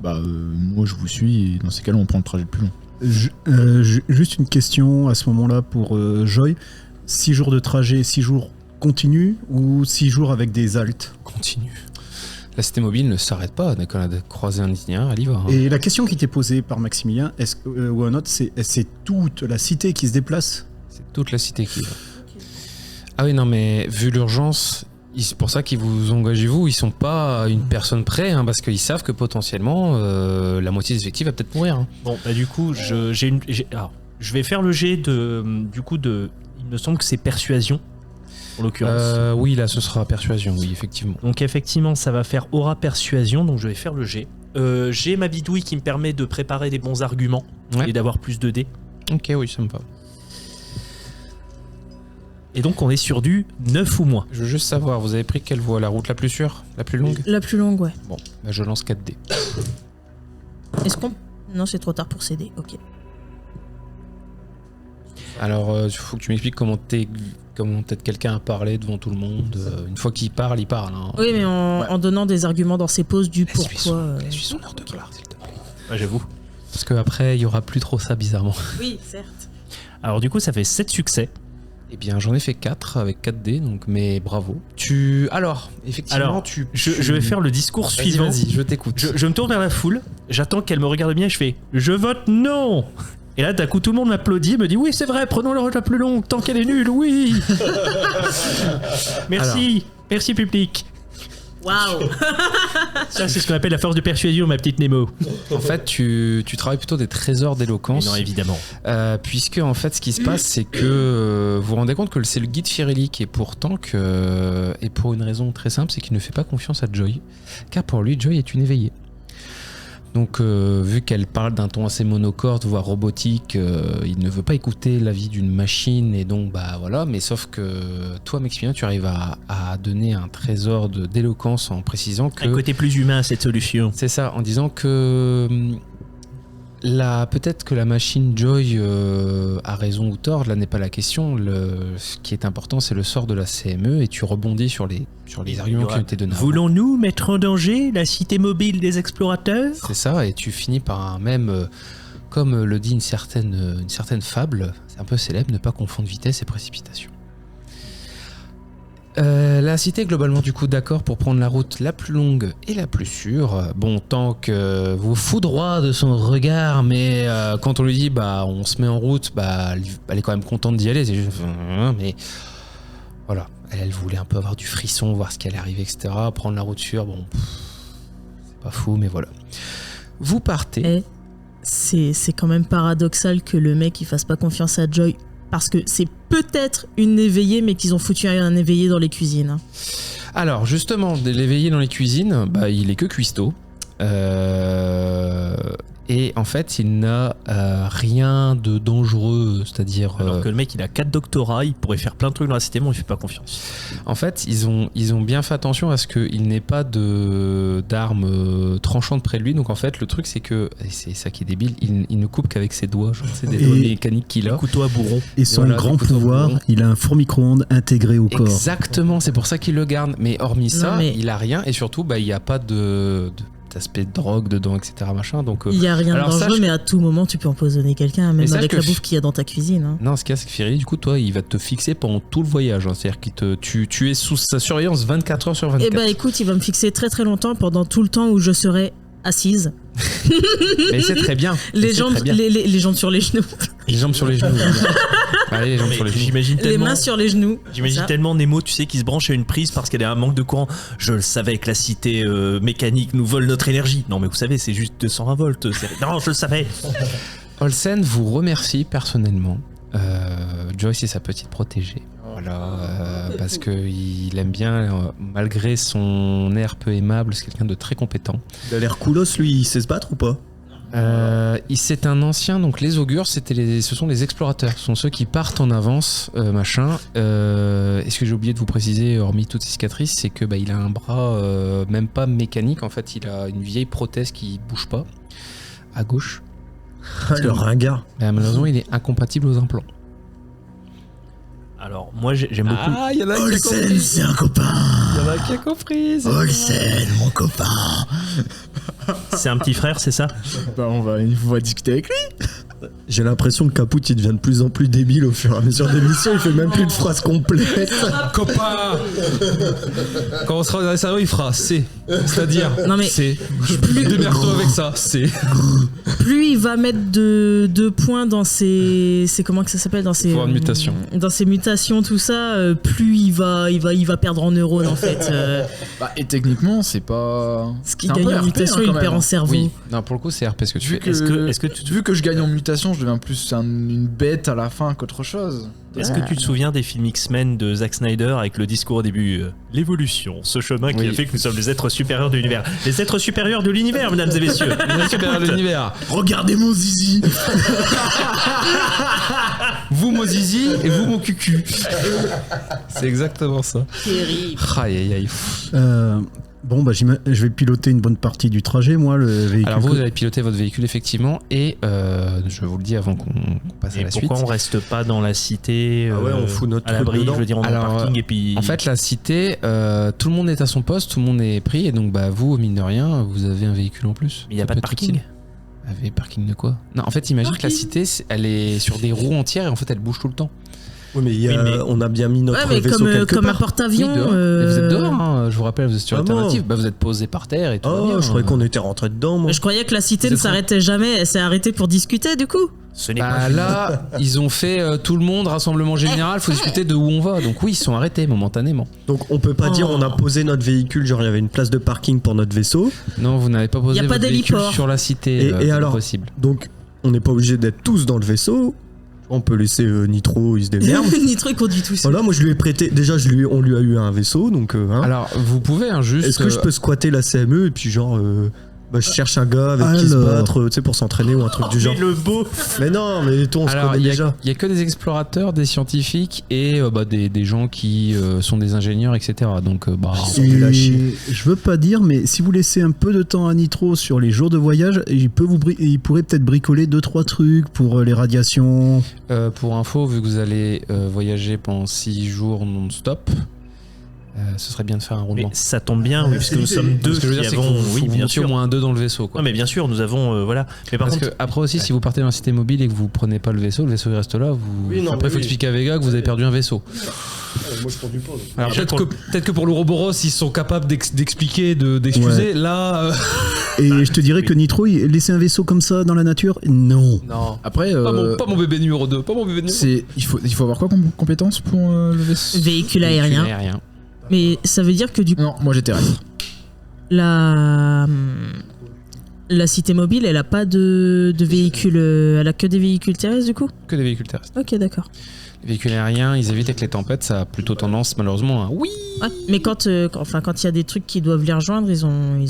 bah moi je vous suis et dans ces cas-là on prend le trajet le plus long. Juste une question à ce moment-là pour Joy. 6 jours de trajet, 6 jours continus ou 6 jours avec des haltes? Continue. La cité mobile ne s'arrête pas. Dès qu'on a croisé un itinéraire, elle y va. Hein. Et la question qui t'est posée par Maximilien, ou un autre, c'est toute la cité qui se déplace? C'est toute la cité qui y va. Ah oui, non, mais vu l'urgence, c'est pour ça qu'ils vous engagez vous. Ils sont pas à une personne près, hein, parce qu'ils savent que potentiellement la moitié des effectifs va peut-être mourir. Hein. Bon, bah du coup, je vais faire le jet de. Du coup, il me semble que c'est persuasion. En l'occurrence. Oui, là, ce sera persuasion, oui, effectivement. Donc effectivement, ça va faire aura persuasion, donc je vais faire le jet. J'ai ma bidouille qui me permet de préparer des bons arguments et d'avoir plus de dés. Ok, oui, ça me va. Et donc on est sur du 9 ou moins. Je veux juste savoir, vous avez pris quelle voie? La route la plus sûre? La plus longue? La plus longue, ouais. Bon, bah je lance 4 dés. Est-ce qu'on... Non, c'est trop tard pour céder, ok. Alors, il faut que tu m'expliques comment peut-être quelqu'un a parlé devant tout le monde. Une fois qu'il parle, il parle. Hein. Oui, mais en donnant des arguments dans ses pauses du pourquoi... Laisse-lui son heure de gloire, s'il te plaît. Ouais, j'avoue. Parce qu'après, il y aura plus trop ça, bizarrement. Oui, certes. Alors du coup, ça fait 7 succès. Eh bien, j'en ai fait 4 avec 4 dés, donc, mais bravo. Alors, effectivement, je vais faire le discours suivant. Vas-y, je t'écoute. Je me tourne vers la foule, j'attends qu'elle me regarde bien, je fais « Je vote non !» Et là, d'un coup, tout le monde m'applaudit et me dit « Oui, c'est vrai, prenons la route la plus longue, tant qu'elle est nulle, oui !» Merci, merci public. Waouh. Ça, c'est ce qu'on appelle la force de persuasion, ma petite Nemo. En fait, tu travailles plutôt des trésors d'éloquence. Non, évidemment. Puisque, en fait, ce qui se passe, c'est que vous vous rendez compte que c'est le guide Firelli et pourtant et pour une raison très simple, c'est qu'il ne fait pas confiance à Joy. Car pour lui, Joy est une éveillée. Donc, vu qu'elle parle d'un ton assez monocorde, voire robotique, il ne veut pas écouter l'avis d'une machine, et donc, bah voilà. Mais sauf que toi, Maximilien, tu arrives à donner un trésor d'éloquence en précisant que... Un côté plus humain à cette solution. C'est ça, en disant que peut-être que la machine Joy a raison ou tort, là n'est pas la question. Ce qui est important, c'est le sort de la CME, et tu rebondis sur les arguments qui ont été donnés. Voulons-nous mettre en danger la cité mobile des explorateurs? C'est ça, et tu finis par comme le dit une certaine fable, c'est un peu célèbre, ne pas confondre vitesse et précipitation. La cité est globalement du coup d'accord pour prendre la route la plus longue et la plus sûre. Bon, tant que vous foudroie de son regard, mais quand on lui dit bah on se met en route, bah elle est quand même contente d'y aller. C'est juste, mais voilà, elle voulait un peu avoir du frisson, voir ce qui allait arriver, etc. Prendre la route sûre, bon, c'est pas fou, mais voilà. Vous partez. C'est quand même paradoxal que le mec il fasse pas confiance à Joy. Parce que c'est peut-être une éveillée, mais qu'ils ont foutu un éveillé dans les cuisines. Alors, justement, l'éveillé dans les cuisines, bah, il est que cuistot. Et en fait, il n'a rien de dangereux, c'est-à-dire... Alors que le mec, il a 4 doctorats, il pourrait faire plein de trucs dans la cité, mais on lui fait pas confiance. En fait, ils ont bien fait attention à ce qu'il n'ait pas d'armes tranchantes près de lui. Donc en fait, le truc, c'est que, et c'est ça qui est débile, il ne coupe qu'avec ses doigts. Genre, c'est des doigts mécaniques qu'il a. Couteau à bourron. Et son grand pouvoir, il a un four micro-ondes intégré au corps. Exactement, c'est pour ça qu'il le garde. Mais hormis ça, il a rien. Et surtout, bah, il n'y a pas d'aspect de drogue dedans, etc. Machin, donc, il n'y a rien de dangereux, mais à tout moment, tu peux empoisonner quelqu'un, même avec la bouffe qu'il y a dans ta cuisine. Hein. Non, ce qu'il y a, c'est que Firelli, du coup, toi, il va te fixer pendant tout le voyage. Hein. C'est-à-dire que tu es sous sa surveillance 24 heures sur 24. Eh ben, écoute, il va me fixer très très longtemps pendant tout le temps où je serai assise. Mais c'est très bien. Les jambes sur les genoux. Les jambes sur les genoux. Allez, les jambes sur les genoux. J'imagine tellement, les mains sur les genoux. J'imagine tellement Nemo, tu sais, qui se branche à une prise parce qu'elle a un manque de courant. Je le savais que la cité mécanique nous vole notre énergie. Non, mais vous savez, c'est juste 220 volts. Non, je le savais. Olsen vous remercie personnellement. Joyce est sa petite protégée. Voilà, parce qu'il aime bien, malgré son air peu aimable, c'est quelqu'un de très compétent. Il a l'air coolos, lui, il sait se battre ou pas? C'est un ancien, donc les augures, ce sont les explorateurs, ce sont ceux qui partent en avance, machin. Et ce que j'ai oublié de vous préciser, hormis toutes ces cicatrices, c'est que il a un bras même pas mécanique, en fait, il a une vieille prothèse qui bouge pas, à gauche. Le ringard. Malheureusement, il est incompatible aux implants. Alors, moi, j'aime beaucoup. Ah, il y en a qui a Olsen, compris. c'est un copain. Il y en a qui a compris. c'est Olsen, mon copain. C'est un petit frère, c'est ça? On va discuter avec lui. J'ai l'impression que Caput il devient de plus en plus débile au fur et à mesure des missions, il fait même plus de phrases complètes. Copain. Quand on sera dans les salons, il fera C. C'est-à-dire, Non, mais C. Démerde-toi avec ça, C. plus il va mettre de points dans ses comment que ça s'appelle, dans ses Pouvoir de mutation. dans ses mutations, tout ça, plus il va perdre en neurones en fait. Et techniquement, c'est pas. Ce qu'il c'est un gagne peu en RP, mutation, hein, il quand perd même. en cerveau. Oui. Non, pour le coup, c'est RP ce que tu Vu fais. que, Est-ce que tu te vu que je gagne en mutation, je deviens plus une bête à la fin qu'autre chose. Est-ce que tu te souviens des films X-Men de Zack Snyder avec le discours au début l'évolution, ce chemin qui Oui. a fait que nous sommes les êtres supérieurs de l'univers. Les êtres supérieurs de l'univers, mesdames et messieurs. Super l'univers. Regardez mon zizi. Vous mon zizi et vous mon cucu. C'est exactement ça. Terrible. Aïe aïe aïe. Bon, je vais piloter une bonne partie du trajet, moi, le véhicule. Alors vous allez piloter votre véhicule effectivement et je vous le dis avant qu'on passe à Et la suite. pourquoi on reste pas dans la cité Ah ouais, on fout notre à truc l'abri, je dedans. veux dire, on est en Alors, parking et puis. En fait, la cité, tout le monde est à son poste, tout le monde est pris et donc vous, mine de rien, vous avez un véhicule en plus. il n'y a Ça pas peut de être parking. utile. Avez parking de quoi? Non, en fait, imagine que la cité, elle est sur des roues entières et en fait, elle bouge tout le temps. Oui, mais, Oui, mais- on a bien mis notre Ouais, mais vaisseau comme quelque un part. porte-avions. Oui, dehors. Et vous êtes dehors, hein, je vous rappelle, vous êtes sur Ah bon alternative. Vous êtes posé par terre et tout va Oh, bien. je croyais qu'on était rentré dedans, moi. Je croyais que la cité Vous ne êtes s'arrêtait jamais, elle s'est arrêtée pour discuter du coup. Ce n'est pas. Là, ils ont fait tout le monde, rassemblement général, faut discuter de où on va. Donc oui, ils sont arrêtés momentanément. Donc on peut pas dire on a posé notre véhicule, genre il y avait une place de parking pour notre vaisseau. Non, vous n'avez pas posé Y a pas votre véhicule d'héliport. sur la cité. Et c'est alors possible. Donc on n'est pas obligé d'être tous dans le vaisseau. On peut laisser Nitro, il se démerde. Nitro il conduit tout seul. Voilà, moi je lui ai prêté. Déjà, on lui a eu un vaisseau, donc. Hein. Alors, vous pouvez juste. Est-ce que je peux squatter la CME et puis genre. Je cherche un gars avec qui se Alors. battre, tu sais, pour s'entraîner ou un truc du genre. Mais le beau. Mais non, mais toi, on se Alors, connaît il déjà. y a que des explorateurs, des scientifiques et des gens qui sont des ingénieurs, etc. Donc, nul à Et chier. je veux pas dire, mais si vous laissez un peu de temps à Nitro sur les jours de voyage, il pourrait peut-être bricoler 2-3 trucs pour les radiations. pour info, vu que vous allez voyager pendant 6 jours non-stop, ce serait bien de faire un Mais roulement. ça tombe bien, oui, puisque nous sommes deux Ce que je veux qui dire, c'est que avons. vous, Oui, vous bien montiez au sûr. moins un 2 dans le vaisseau. Quoi. Non, mais bien sûr, nous avons. Voilà. Mais par Parce contre. que après aussi, si vous partez dans la cité mobile et que vous prenez pas le vaisseau il reste là. Oui, non, Après, il faut mais oui. expliquer à Vega que vous avez perdu un vaisseau. Moi, je conduis pas. Alors Déjà, peut-être que pour l'Ouroboros, ils sont capables d'expliquer, d'excuser. Là, Et je te dirais que Nitro, laisser un vaisseau comme ça dans la nature, non. non. Après, Pas mon bébé numéro 2. Pas mon bébé numéro 2. il faut avoir quoi comme compétence pour le vaisseau? Véhicule aérien. Mais ça veut dire que du coup, Non, moi j'étais terrestre. la cité mobile, elle a pas de véhicule, elle a que des véhicules terrestres du coup. Que des véhicules terrestres. Ok, d'accord. Les véhicules aériens, ils évitent avec les tempêtes. Ça a plutôt tendance, malheureusement, à oui. Ouais, mais quand il y a des trucs qui doivent les rejoindre, ils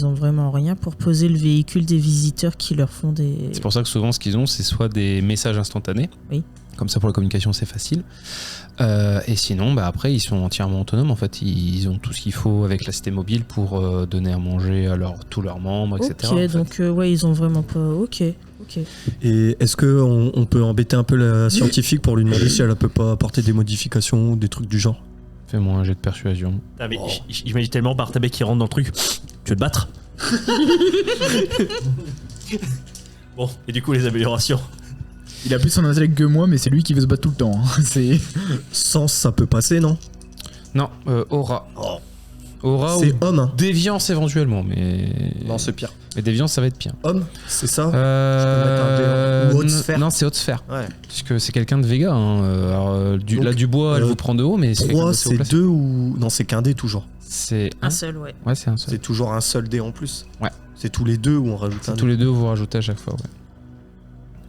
ont vraiment rien pour poser le véhicule des visiteurs qui leur font des. C'est pour ça que souvent, ce qu'ils ont, c'est soit des messages instantanés. Oui. Comme ça, pour la communication, c'est facile. Et sinon, après, ils sont entièrement autonomes. En fait, ils ont tout ce qu'il faut avec la cité mobile pour donner à manger à tous leurs membres, etc. Ok, en fait. donc ouais, ils ont vraiment pas. Ok. Et est-ce qu'on peut embêter un peu la scientifique pour lui demander si elle peut pas apporter des modifications ou des trucs du genre? Fais-moi un jet de persuasion. Ah, mais j'imagine tellement Bartabé qui rentre dans le truc. Tu veux te battre? Bon, et du coup, les améliorations. Il a plus son intellect que moi, mais c'est lui qui veut se battre tout le temps. hein. C'est. Sens, ça peut passer, non? Non, aura. Aura ou C'est homme, hein. déviance éventuellement, mais. Non, c'est pire. Mais déviance, ça va être pire. Homme, c'est ça? Euh, Ou haute sphère. Non, c'est haute sphère. Ouais. Puisque c'est quelqu'un de Vega. Hein. Alors, Donc, là, du bois, elle vous prend de haut, mais c'est quelqu'un 3, d'assez haut c'est placé. 2 ou. Non, c'est qu'un dé toujours. C'est Un seul, ouais. Ouais, c'est un seul. C'est toujours un seul dé en plus. Ouais. C'est tous les deux où on rajoute un Tous dé. les deux, vous rajoutez à chaque fois. Ouais.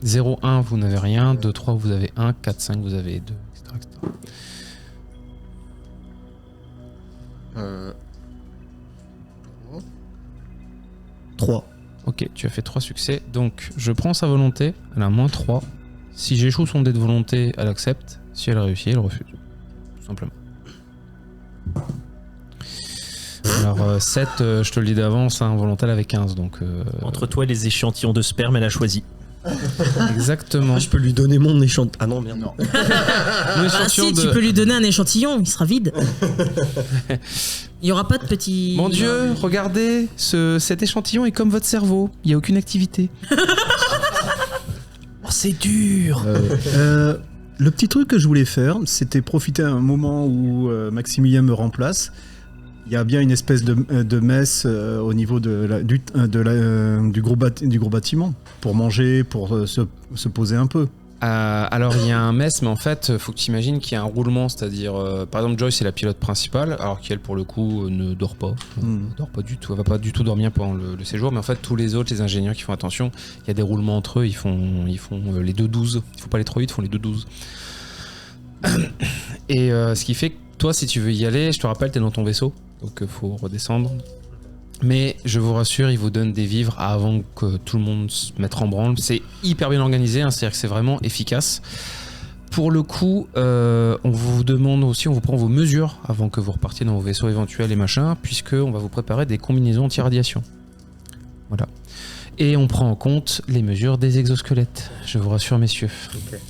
0, 1, vous n'avez rien. 2, 3, vous avez 1. 4, 5, vous avez 2, etc. etc. 3. Ok. Ok, tu as fait 3 succès. Donc, je prends sa volonté. Elle a moins 3. Si j'échoue son dé de volonté, elle accepte. Si elle réussit, elle refuse. Tout simplement. Alors, 7, je te le dis d'avance, hein, volonté, elle avait 15. Donc, Entre toi et les échantillons de sperme, elle a choisi. Exactement. Je peux lui donner mon échantillon. Ah non, merde. Non. Ah si, tu peux lui donner un échantillon, il sera vide. Il y aura pas de petit. Mon Dieu, regardez, cet échantillon est comme votre cerveau. Il n'y a aucune activité. Oh, c'est dur. Le petit truc que je voulais faire, c'était profiter un moment où Maximilien me remplace. Il y a bien une espèce de messe au niveau du gros bâtiment pour manger, pour se poser un peu. Alors il y a un mess, mais en fait, faut que tu imagines qu'il y a un roulement, c'est-à-dire, par exemple, Joyce est la pilote principale, alors qu'elle, pour le coup, ne dort pas. Ne dort pas du tout. Elle va pas du tout dormir pendant le séjour, mais en fait, tous les autres, les ingénieurs qui font attention, il y a des roulements entre eux, ils font les 2-12. Il faut pas aller trop vite, ils font les 2-12. Et ce qui fait que toi, si tu veux y aller, je te rappelle, t'es dans ton vaisseau, donc faut redescendre. Mais je vous rassure, ils vous donnent des vivres avant que tout le monde se mette en branle. C'est hyper bien organisé, hein, c'est-à-dire que c'est vraiment efficace. Pour le coup, on vous demande aussi, on vous prend vos mesures avant que vous repartiez dans vos vaisseaux éventuels et machin, puisqu'on va vous préparer des combinaisons anti-radiation. Voilà. Et on prend en compte les mesures des exosquelettes, je vous rassure, messieurs. Okay.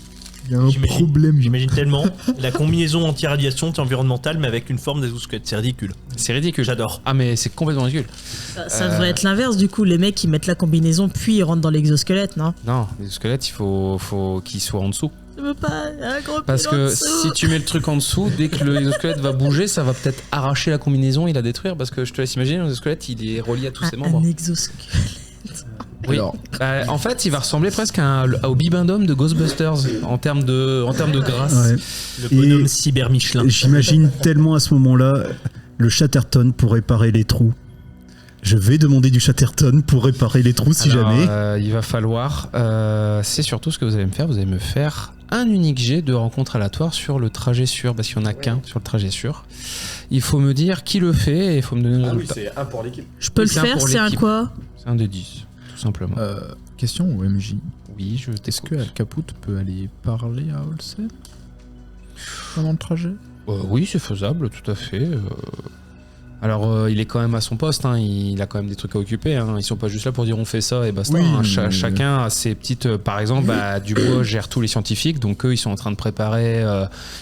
Il y a un problème. J'imagine tellement la combinaison anti-radiation environnementale, mais avec une forme d'exosquelette. C'est ridicule. C'est ridicule. J'adore. Ah, mais c'est complètement ridicule. Ça devrait être l'inverse, du coup. Les mecs, ils mettent la combinaison, puis ils rentrent dans l'exosquelette, non? Non, l'exosquelette, il faut qu'il soit en dessous. Je veux pas un gros Parce que si tu mets le truc en dessous, dès que l'exosquelette va bouger, ça va peut-être arracher la combinaison et la détruire. Parce que je te laisse imaginer, l'exosquelette, il est relié à tous ses membres. Un exosquelette. Oui. En fait, il va ressembler presque au Bibendum de Ghostbusters en termes de grâce. Ouais. Le bonhomme cyber Michelin. J'imagine tellement à ce moment-là le Chatterton pour réparer les trous. Je vais demander du Chatterton pour réparer les trous si Alors, jamais. Il va falloir. C'est surtout ce que vous allez me faire. Vous allez me faire un unique jet de rencontre aléatoire sur le trajet sûr, parce qu'il n'y en a qu'un sur le trajet sûr. Il faut me dire qui le fait et il faut me donner le résultat. c'est un pour l'équipe. Je peux le faire, c'est un quoi? C'est un de 10. Tout simplement. Question au MJ. Oui, je Est-ce t'écoute. que Al Caput peut aller parler à Olsen pendant le trajet? Oui, c'est faisable, tout à fait. Alors, il est quand même à son poste, hein, il a quand même des trucs à occuper. Hein. Ils sont pas juste là pour dire on fait ça et basta. Oui, hein. mais- Chacun a ses petites. Par exemple, Dubois gère tous les scientifiques, donc eux, ils sont en train de préparer.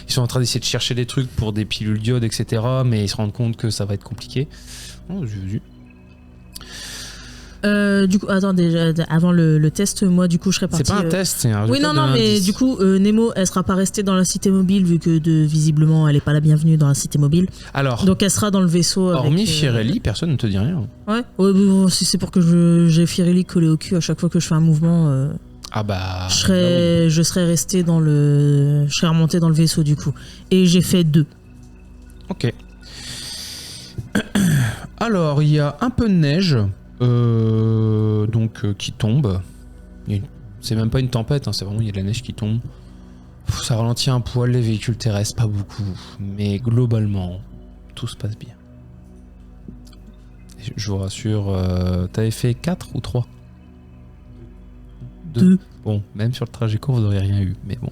Ils sont en train d'essayer de chercher des trucs pour des pilules d'iode, etc. Mais ils se rendent compte que ça va être compliqué. Oh, j'ai vu. Du coup, attends, déjà, avant le test, moi, du coup, je serais partie. C'est pas un test, c'est un Oui, résultat non, de mais l'indice. du coup, Nemo, elle sera pas restée dans la cité mobile, vu que visiblement, elle est pas la bienvenue dans la cité mobile. Alors, Donc, elle sera dans le vaisseau. hormis avec, Firelli, personne ne te dit rien. Ouais, mais bon, si c'est pour que j'ai Firelli collé au cul à chaque fois que je fais un mouvement, Ah bah. je serais resté dans je serais remonté dans le vaisseau, du coup. Et j'ai fait 2. Ok. Alors, il y a un peu de neige qui tombe. C'est même pas une tempête, hein, c'est vraiment il y a de la neige qui tombe. Ça ralentit un poil les véhicules terrestres, pas beaucoup. Mais globalement, tout se passe bien. Je vous rassure, t'avais fait 4 ou 3 2. Bon, même sur le trajet court, vous n'aurez rien eu. Mais bon.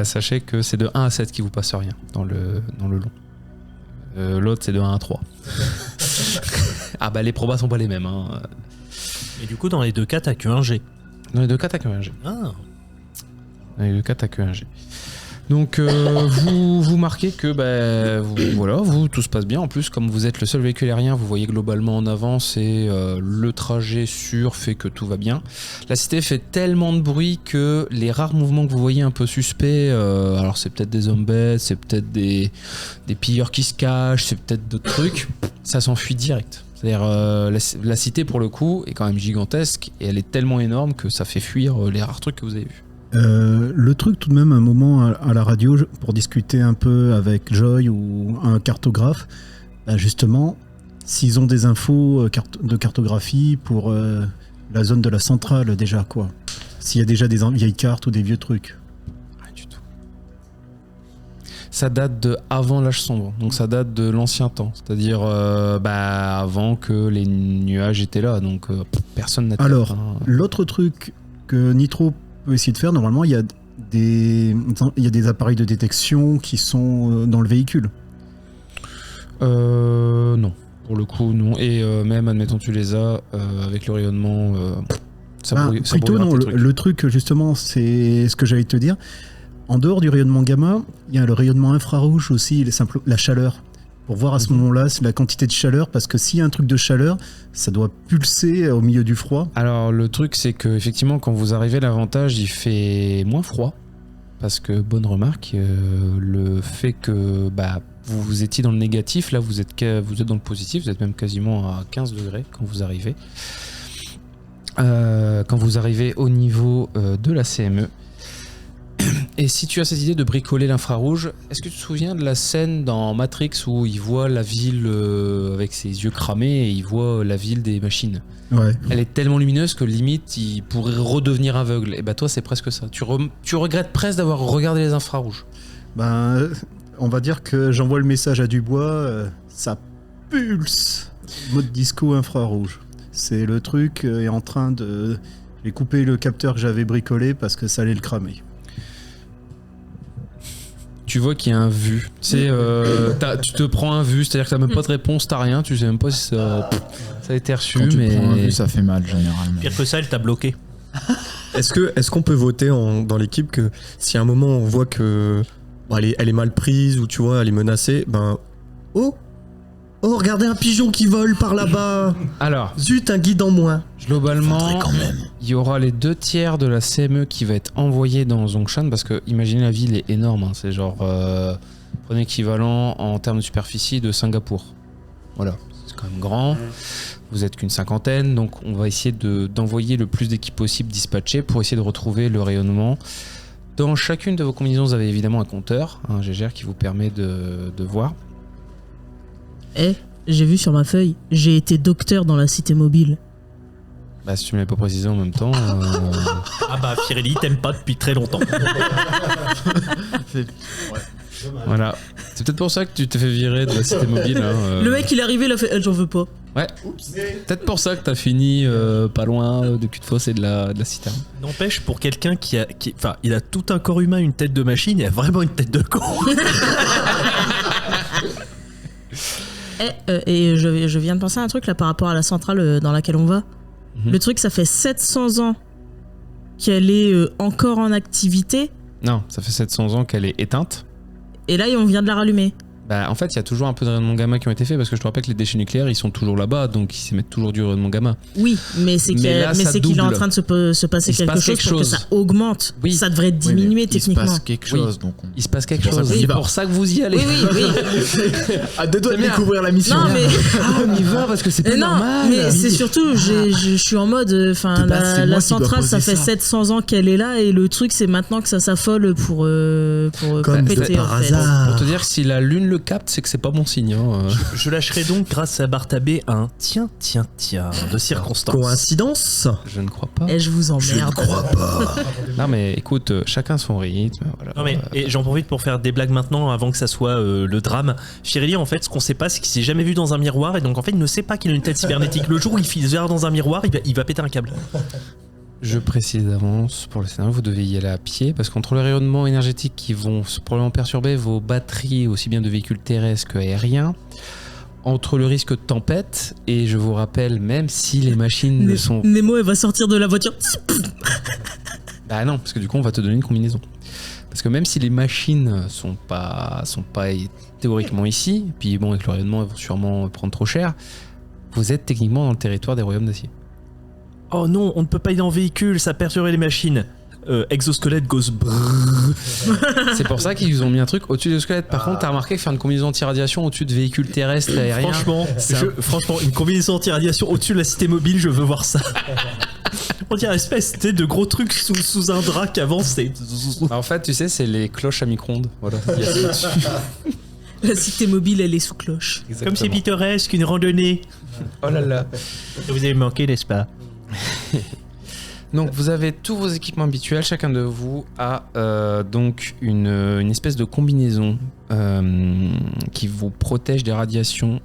Sachez que c'est de 1 à 7 qui vous passe rien dans le long. L'autre, c'est de 1 à 3. Ah bah les probas sont pas les mêmes. Hein. Et du coup, dans les deux cas, t'as que un G. Dans les deux cas, t'as que un G. Ah. Dans les deux cas, t'as que un G. Donc vous marquez que vous, tout se passe bien. En plus, comme vous êtes le seul véhicule aérien, vous voyez globalement en avance et le trajet sûr fait que tout va bien. La cité fait tellement de bruit que les rares mouvements que vous voyez un peu suspects, alors c'est peut-être des zombies, c'est peut-être des pilleurs qui se cachent, c'est peut-être d'autres trucs, ça s'enfuit direct. C'est-à-dire la cité pour le coup est quand même gigantesque et elle est tellement énorme que ça fait fuir les rares trucs que vous avez vus. Le truc tout de même, un moment à la radio pour discuter un peu avec Joy ou un cartographe, justement, s'ils ont des infos de cartographie pour la zone de la centrale déjà, quoi. S'il y a déjà des vieilles cartes ou des vieux trucs. Rien du tout. ça date de avant l'âge sombre, donc ça date de l'ancien temps, c'est-à-dire avant que les nuages étaient là, donc personne n'a. Alors, l'autre truc que Nitro peut essayer de faire, normalement, il y a des appareils de détection qui sont dans le véhicule. Non, pour le coup non, et même admettons tu les as avec le rayonnement. Plutôt non, le truc justement, c'est ce que j'allais te dire. En dehors du rayonnement gamma, il y a le rayonnement infrarouge aussi, la chaleur. Pour voir à ce moment-là la quantité de chaleur, parce que s'il y a un truc de chaleur, ça doit pulser au milieu du froid. Alors le truc c'est que effectivement quand vous arrivez, l'avantage il fait moins froid, parce que bonne remarque, le fait que vous étiez dans le négatif, là vous êtes dans le positif, vous êtes même quasiment à 15 degrés quand vous arrivez. Quand vous arrivez au niveau de la CME. Et si tu as cette idée de bricoler l'infrarouge, est-ce que tu te souviens de la scène dans Matrix où il voit la ville avec ses yeux cramés et il voit la ville des machines? Ouais. Elle est tellement lumineuse que limite il pourrait redevenir aveugle. Et toi c'est presque ça. Tu regrettes presque d'avoir regardé les infrarouges. On va dire que j'envoie le message à Dubois, ça pulse. Mode disco infrarouge. C'est le truc est en train de... J'ai coupé le capteur que j'avais bricolé parce que ça allait le cramer. Tu vois qu'il y a un vu. Tu te prends un vu, c'est-à-dire que t'as même pas de réponse, t'as rien, tu sais même pas si ça a été reçu. Quand tu mais prends un vu, ça fait mal généralement. Pire que ça, elle t'a bloqué. Est-ce qu'on peut voter dans l'équipe que si à un moment on voit que elle est mal prise ou tu vois elle est menacée, Oh, regardez un pigeon qui vole par là-bas. Alors, zut, un guide en moins. Globalement, il y aura les 2/3 de la CME qui va être envoyée dans Zongshan, parce que imaginez, la ville est énorme, c'est genre prenez l'équivalent en termes de superficie de Singapour. Voilà, c'est quand même grand. Vous êtes qu'une 50aine, donc on va essayer d'envoyer le plus d'équipes possible dispatchées pour essayer de retrouver le rayonnement. Dans chacune de vos combinaisons, vous avez évidemment un compteur, un GGR qui vous permet de voir. J'ai vu sur ma feuille, j'ai été docteur dans la cité mobile. Si tu me l'avais pas précisé en même temps. Pirelli t'aime pas depuis très longtemps. Voilà. C'est peut-être pour ça que tu t'es fait virer de la cité mobile. Le mec il est arrivé, il a fait j'en veux pas. Ouais. Peut-être pour ça que t'as fini pas loin de Cul-de-Fosse et de la citerne. N'empêche, pour quelqu'un il a tout un corps humain, une tête de machine, il a vraiment une tête de con. Et je viens de penser à un truc là par rapport à la centrale dans laquelle on va. Le truc, ça fait 700 ans qu'elle est encore en activité. Non, ça fait 700 ans qu'elle est éteinte. Et là, on vient de la rallumer. En fait, il y a toujours un peu de rayonnement gamma qui ont été faits, parce que je te rappelle que les déchets nucléaires, ils sont toujours là-bas, donc ils s'émettent toujours du rayonnement gamma. Oui, mais c'est qu'il est en train de se passer quelque chose pour que ça augmente. Oui. Ça devrait diminuer techniquement. Il se passe quelque chose. Donc il se passe quelque chose. C'est pour ça que vous y allez. Oui. À deux doigts de découvrir la mission. Non, mais... on y va parce que c'est pas normal. Mais c'est surtout, je suis en mode, la centrale, ça fait 700 ans qu'elle est là, et le truc, c'est maintenant que ça s'affole pour péter par en fait. hasard. Pour te dire, si la Lune le capte, c'est que c'est pas bon signe. Je lâcherai donc, grâce à Bartabé, un tiens de circonstance. Coïncidence? Je ne crois pas. Et je vous emmerde. Je ne crois pas. Non mais écoute, chacun son rythme. Voilà. Non mais, et j'en profite pour faire des blagues maintenant avant que ça soit le drame. Firelli, en fait, ce qu'on sait pas, c'est qu'il s'est jamais vu dans un miroir, et donc en fait il ne sait pas qu'il a une tête cybernétique. Le jour où il se verra dans un miroir, il va péter un câble. Je précise d'avance, pour le scénario, vous devez y aller à pied, parce qu'entre les rayonnements énergétiques qui vont probablement perturber vos batteries, aussi bien de véhicules terrestres qu'aériens, entre le risque de tempête, et je vous rappelle, même si les machines ne sont... Nemo, elle va sortir de la voiture. Non, parce que du coup, on va te donner une combinaison. Parce que même si les machines sont pas théoriquement ici, puis bon, avec le rayonnement, elles vont sûrement prendre trop cher, vous êtes techniquement dans le territoire des royaumes d'acier. Oh non, on ne peut pas y aller en véhicule, ça perturbe les machines. Exosquelette goes brrrr. C'est pour ça qu'ils ont mis un truc au-dessus des squelettes. Par contre, t'as remarqué que faire une combinaison anti-radiation au-dessus de véhicules terrestres et aériens. Franchement, une combinaison anti-radiation au-dessus de la cité mobile, je veux voir ça. On dirait une espèce de gros truc sous un drap qui avance. En fait, tu sais, c'est les cloches à micro-ondes. Voilà. La cité mobile, elle est sous cloche. Exactement. Comme c'est pittoresque, une randonnée. Oh là là. Vous avez manqué, n'est-ce pas? Donc vous avez tous vos équipements habituels, chacun de vous a donc une espèce de combinaison qui vous protège des radiations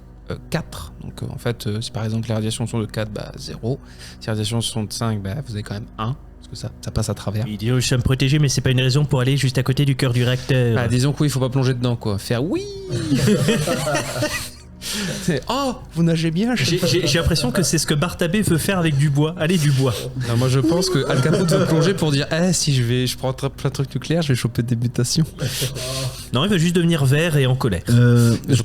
4. Donc en fait, si par exemple les radiations sont de 4, 0. Si les radiations sont de 5, vous avez quand même 1. Parce que ça passe à travers. Il dit, je suis me protéger, mais c'est pas une raison pour aller juste à côté du cœur du réacteur. Disons que oui, il faut pas plonger dedans, quoi. Faire oui. Oh, vous nagez bien. J'ai l'impression que c'est ce que Bartabé veut faire avec du bois. Allez, du bois. Non, moi je pense que Al Capote veut plonger pour dire si je prends plein de trucs nucléaires, je vais choper des mutations. Non, il veut juste devenir vert et en colère. Je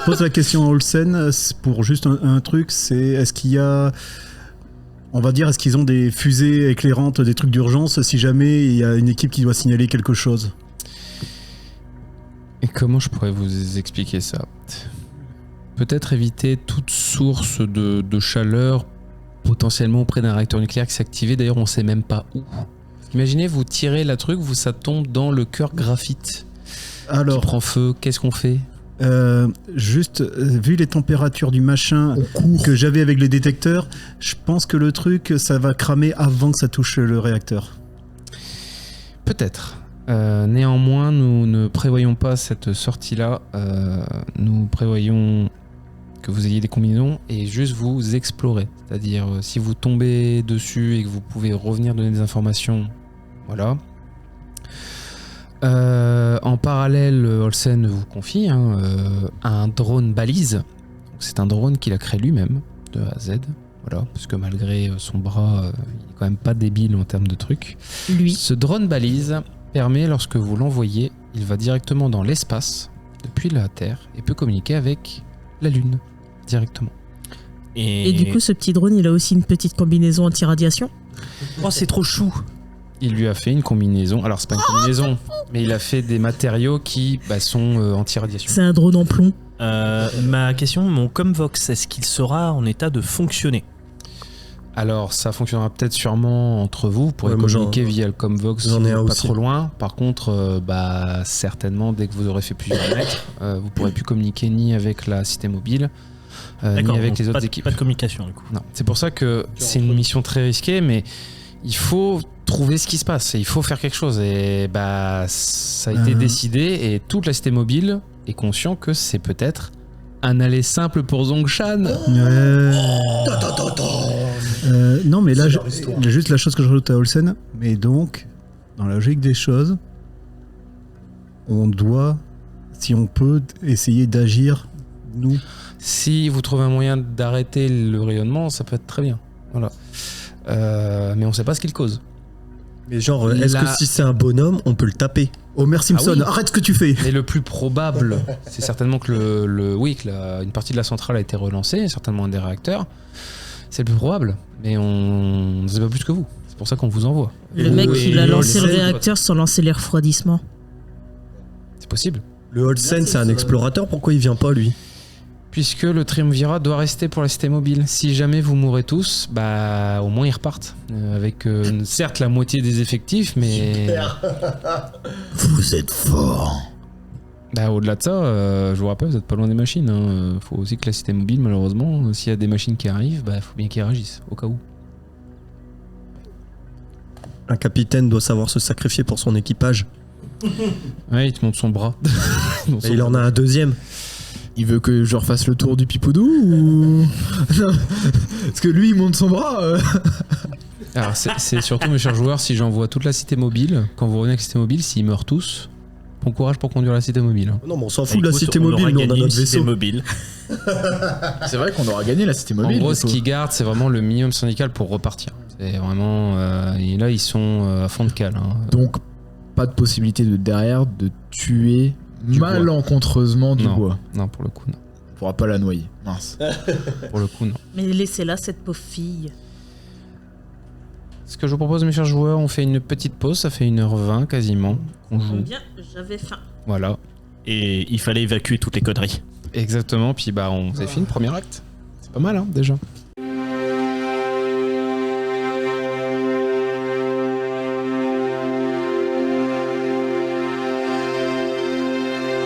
pose la question à Olsen pour juste un truc, c'est est-ce qu'il y a... On va dire, est-ce qu'ils ont des fusées éclairantes, des trucs d'urgence, si jamais il y a une équipe qui doit signaler quelque chose? Et comment je pourrais vous expliquer ça? Peut-être éviter toute source de chaleur potentiellement auprès d'un réacteur nucléaire qui s'est activé. D'ailleurs, on ne sait même pas où. Imaginez, vous tirez la truc, ça tombe dans le cœur graphite. Alors, qui prend feu, qu'est-ce qu'on fait? Vu les températures du machin que j'avais avec les détecteurs, je pense que le truc, ça va cramer avant que ça touche le réacteur. Peut-être. Néanmoins, nous ne prévoyons pas cette sortie-là. Nous prévoyons que vous ayez des combinaisons et juste vous explorer. C'est-à-dire, si vous tombez dessus et que vous pouvez revenir donner des informations, voilà. En parallèle, Olsen vous confie un drone balise. C'est un drone qu'il a créé lui-même, de A à Z. Voilà, parce que malgré son bras, il est quand même pas débile en termes de trucs. Lui. Ce drone balise permet, lorsque vous l'envoyez, il va directement dans l'espace, depuis la Terre, et peut communiquer avec la Lune, directement. Et du coup, ce petit drone, il a aussi une petite combinaison anti-radiation. Oh, c'est trop chou. Il lui a fait une combinaison. Alors, c'est pas une combinaison, mais il a fait des matériaux qui sont anti-radiation. C'est un drone en plomb. Ma question, mon Comvox, est-ce qu'il sera en état de fonctionner? Alors, ça fonctionnera peut-être sûrement entre vous. Vous pourrez communiquer via le Comvox pas trop loin. Par contre, certainement, dès que vous aurez fait plusieurs mètres, vous pourrez plus communiquer ni avec la cité mobile, ni avec les autres équipes. Pas de communication, du coup. Non. C'est pour ça que c'est une mission très risquée, mais il faut trouver ce qui se passe et il faut faire quelque chose. Et ça a été décidé et toute la cité mobile est conscient que c'est peut-être un aller simple pour Zongshan. Non, mais là, juste la chose que je rajoute à Olsen. Mais donc, dans la logique des choses, on doit, si on peut, essayer d'agir, nous. Si vous trouvez un moyen d'arrêter le rayonnement, ça peut être très bien. Voilà. Mais on sait pas ce qu'il cause. Mais genre, est-ce que si c'est un bonhomme, on peut le taper? Homer Simpson, arrête ce que tu fais. Mais le plus probable, c'est certainement que une partie de la centrale a été relancée, certainement un des réacteurs. C'est le plus probable, mais on ne sait pas plus que vous. C'est pour ça qu'on vous envoie. Le mec, il a lancé le réacteur sans lancer les refroidissements. C'est possible. Le Olsen, c'est un explorateur, pourquoi il vient pas, lui? Puisque le Triumvirat doit rester pour la cité mobile. Si jamais vous mourrez tous, au moins ils repartent. Avec certes la moitié des effectifs, mais... Super. Vous êtes fort. Au-delà de ça, je vous rappelle, vous n'êtes pas loin des machines. Faut aussi que la cité mobile, malheureusement, s'il y a des machines qui arrivent, faut bien qu'ils réagissent, au cas où. Un capitaine doit savoir se sacrifier pour son équipage. Ouais, il te montre son bras. Il en a un deuxième. Il veut que je refasse le tour du Pipoudou ou... Parce que lui, il monte son bras. Alors, c'est surtout, mes chers joueurs, si j'envoie toute la cité mobile, quand vous revenez avec la cité mobile, s'ils meurent tous, bon courage pour conduire la cité mobile. Non, mais on s'en fout de la cité mobile, nous on a notre vaisseau. C'est vrai qu'on aura gagné la cité mobile. En gros, ce qu'ils gardent, c'est vraiment le minimum syndical pour repartir. C'est vraiment... et là, ils sont à fond de cale. Donc, pas de possibilité de derrière de tuer malencontreusement du bois. Non, pour le coup, non. On pourra pas la noyer. Mince. Pour le coup, non. Mais laissez-la, cette pauvre fille. Ce que je vous propose, mes chers joueurs, on fait une petite pause, ça fait 1h20 quasiment qu'on joue. Bien, j'avais faim. Voilà. Et il fallait évacuer toutes les conneries. Exactement, puis on vous a fait une première acte. C'est pas mal, déjà.